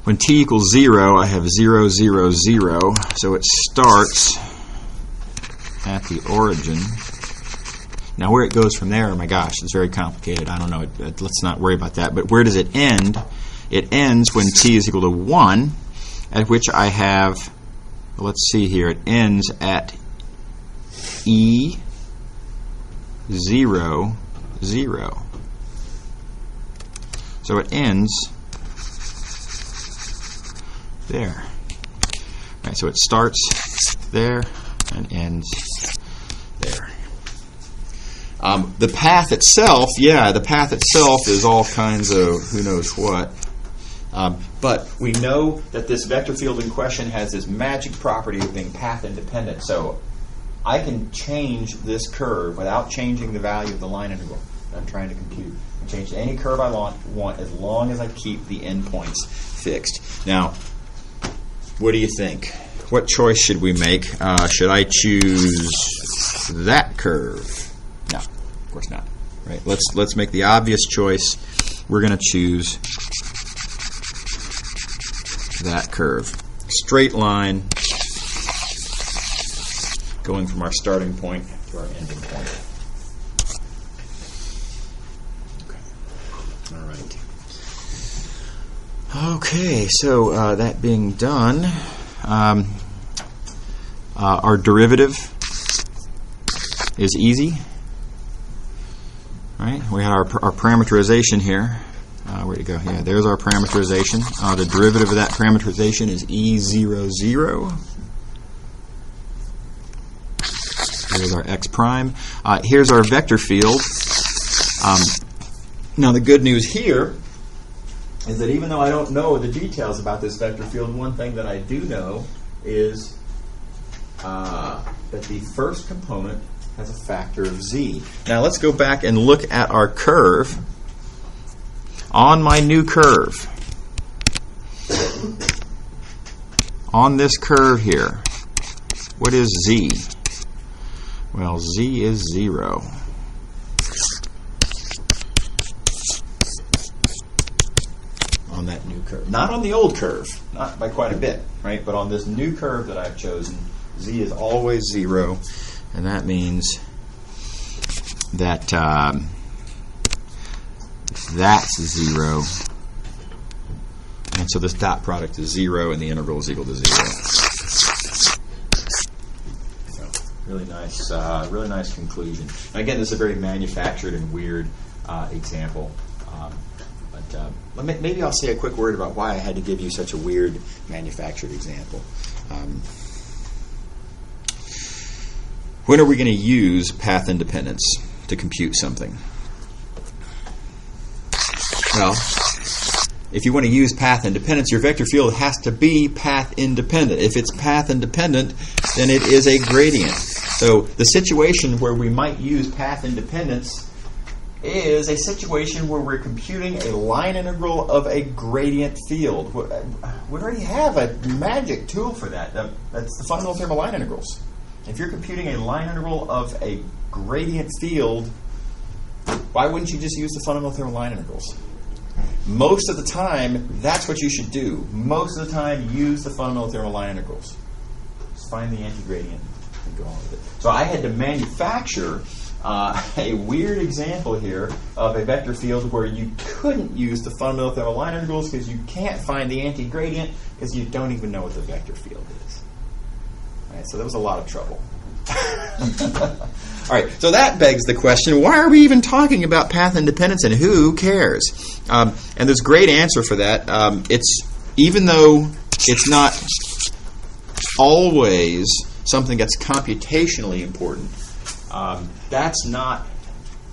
when t equals 0, I have 0, 0, 0, so it starts at the origin. Now, where it goes from there, oh my gosh, it's very complicated. I don't know. Let's not worry about that. But where does it end? It ends when t is equal to 1, at which I have, well, let's see here, it ends at E 0, 0. So it ends there. Right, so it starts there and ends there. The path itself, the path itself is all kinds of who knows what. But we know that this vector field in question has this magic property of being path independent. So I can change this curve without changing the value of the line integral that I'm trying to compute. I can change any curve I want as long as I keep the endpoints fixed. Now, what do you think? What choice should we make? Should I choose that curve? No, of course not. Right? Let's make the obvious choice. We're going to choose that curve. Straight line going from our starting point to our ending point. Okay. All right. Okay, so that being done, our derivative is easy. Right? We had our parameterization here. Where'd it go? Yeah, there's our parameterization. The derivative of that parameterization is E00. Here's our x prime. Here's our vector field. Now the good news here is that even though I don't know the details about this vector field, one thing that I do know is that the first component has a factor of z. Now let's go back and look at our curve. On my new curve, on this curve here, what is z? Well, z is 0. On that new curve. Not on the old curve, not by quite a bit, right? But on this new curve that I've chosen, z is always 0, and that means that that's 0. And so this dot product is 0, and the integral is equal to 0. Really nice conclusion. And again, this is a very manufactured and weird example. But maybe I'll say a quick word about why I had to give you such a weird manufactured example. When are we going to use path independence to compute something? Well, if you want to use path independence, your vector field has to be path independent. If it's path independent, then it is a gradient. So the situation where we might use path independence is a situation where we're computing a line integral of a gradient field. We already have a magic tool for that. That's the fundamental theorem of line integrals. If you're computing a line integral of a gradient field, why wouldn't you just use the fundamental theorem of line integrals? Most of the time, that's what you should do. Most of the time, use the fundamental theorem of line integrals. Just find the anti-gradient and go on with it. So I had to manufacture a weird example here of a vector field where you couldn't use the fundamental theorem of line integrals because you can't find the anti-gradient because you don't even know what the vector field is. All right, so there was a lot of trouble. All right, so that begs the question, why are we even talking about path independence and who cares? And there's a great answer for that. It's even though it's not always something that's computationally important, that's not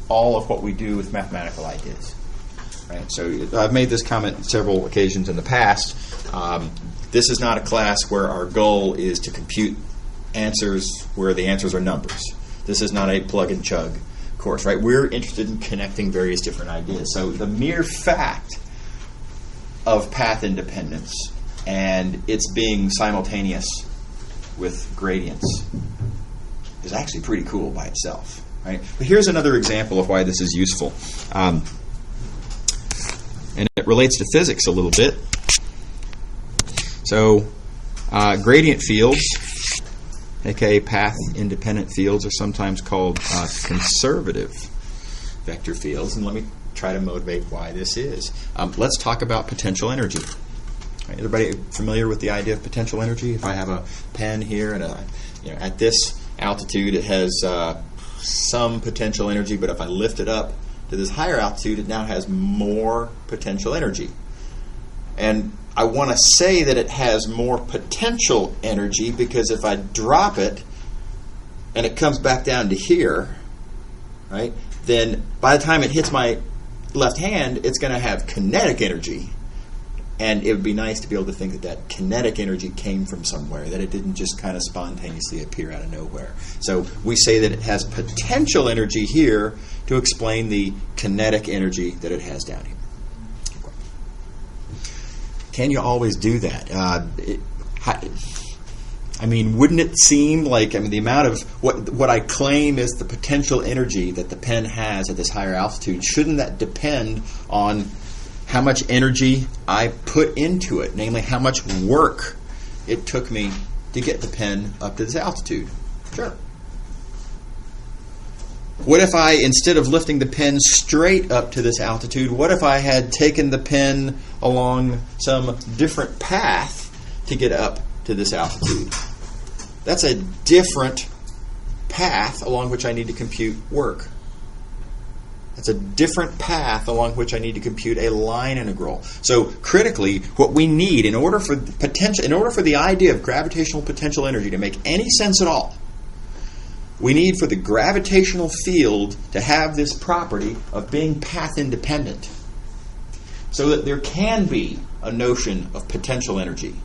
all of what we do with mathematical ideas. Right? So I've made this comment several occasions in the past. This is not a class where our goal is to compute answers where the answers are numbers. This is not a plug and chug course, right? We're interested in connecting various different ideas. So the mere fact of path independence and its being simultaneous with gradients is actually pretty cool by itself, right? But here's another example of why this is useful. And it relates to physics a little bit. So gradient fields, aka path-independent fields, are sometimes called conservative vector fields. And let me try to motivate why this is. Let's talk about potential energy. Right, everybody familiar with the idea of potential energy? If I have a pen here and at this altitude it has some potential energy, but if I lift it up to this higher altitude, it now has more potential energy. And I want to say that it has more potential energy because if I drop it and it comes back down to here, right, then by the time it hits my left hand, it's going to have kinetic energy. And it would be nice to be able to think that that kinetic energy came from somewhere, that it didn't just kind of spontaneously appear out of nowhere. So we say that it has potential energy here to explain the kinetic energy that it has down here. Can you always do that? Wouldn't it seem like, the amount of what I claim is the potential energy that the pen has at this higher altitude, shouldn't that depend on how much energy I put into it, namely how much work it took me to get the pen up to this altitude. Sure. What if I, instead of lifting the pen straight up to this altitude, what if I had taken the pen along some different path to get up to this altitude? That's a different path along which I need to compute work. That's a different path along which I need to compute a line integral. So critically, what we need in order for the idea of gravitational potential energy to make any sense at all, we need for the gravitational field to have this property of being path independent, so that there can be a notion of potential energy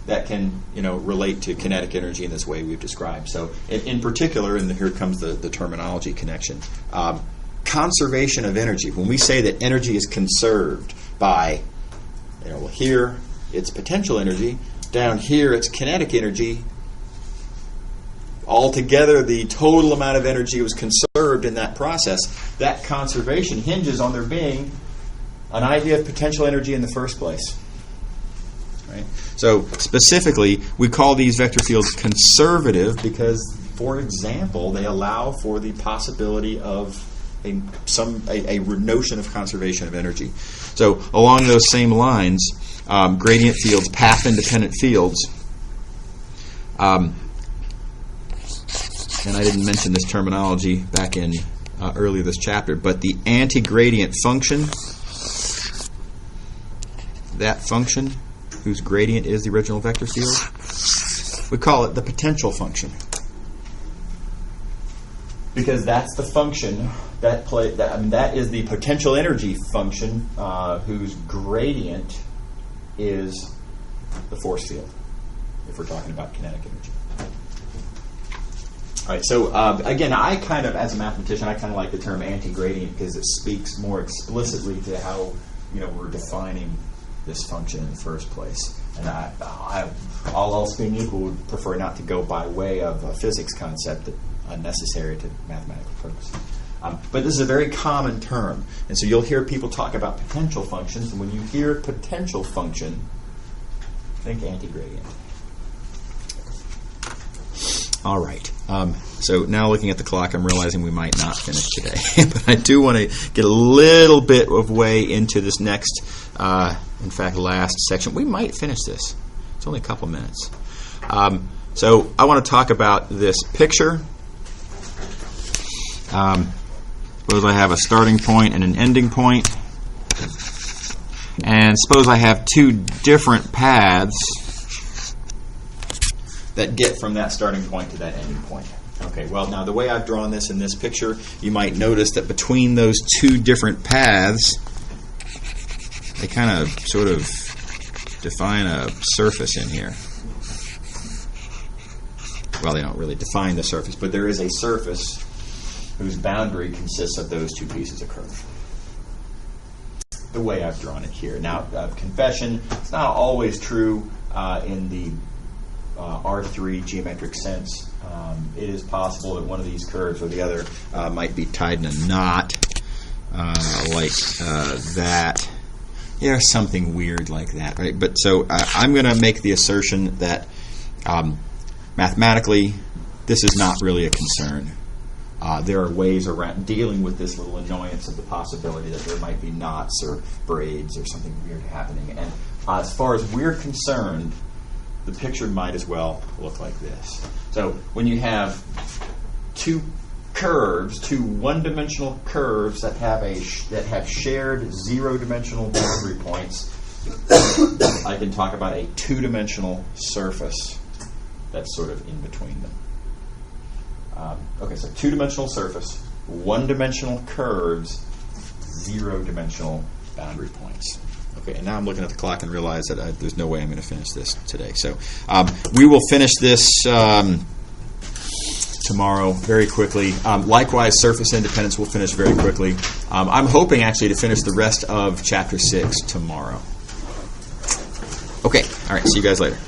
that can, relate to kinetic energy in this way we've described. So, in particular, and here comes the terminology connection, conservation of energy. When we say that energy is conserved by, here it's potential energy, down here it's kinetic energy. Altogether, the total amount of energy was conserved in that process. That conservation hinges on there being an idea of potential energy in the first place. Right? So specifically, we call these vector fields conservative because, for example, they allow for the possibility of a notion of conservation of energy. So along those same lines, gradient fields, path-independent fields. And I didn't mention this terminology back in earlier this chapter, but the anti-gradient function, that function whose gradient is the original vector field, we call it the potential function. Because that's the function that is the potential energy function whose gradient is the force field, if we're talking about kinetic energy. All right, so again, as a mathematician, I kind of like the term anti-gradient because it speaks more explicitly to how we're defining this function in the first place. And I all else being equal, would prefer not to go by way of a physics concept that's unnecessary to mathematical purposes. But this is a very common term, and so you'll hear people talk about potential functions, and when you hear potential function, think anti-gradient. All right. So now looking at the clock, I'm realizing we might not finish today. But I do want to get a little bit of way into this next, in fact, last section. We might finish this. It's only a couple minutes. So I want to talk about this picture. Suppose I have a starting point and an ending point. And suppose I have two different paths that get from that starting point to that ending point. Okay, well, now the way I've drawn this in this picture, you might notice that between those two different paths, they kind of sort of define a surface in here. Well, they don't really define the surface, but there is a surface whose boundary consists of those two pieces of curve. The way I've drawn it here. Now, confession, it's not always true in the R3 geometric sense. It is possible that one of these curves or the other might be tied in a knot, like that. Yeah, something weird like that, right? But so I'm going to make the assertion that mathematically, this is not really a concern. There are ways around dealing with this little annoyance of the possibility that there might be knots or braids or something weird happening. And as far as we're concerned, the picture might as well look like this. So when you have two curves, two one-dimensional curves that have shared zero-dimensional boundary points, I can talk about a two-dimensional surface that's sort of in between them. Okay, so two-dimensional surface, one-dimensional curves, zero-dimensional boundary points. Okay, and now I'm looking at the clock and realize that there's no way I'm going to finish this today. So we will finish this tomorrow very quickly. Likewise, surface independence will finish very quickly. I'm hoping actually to finish the rest of Chapter 6 tomorrow. Okay, all right, see you guys later.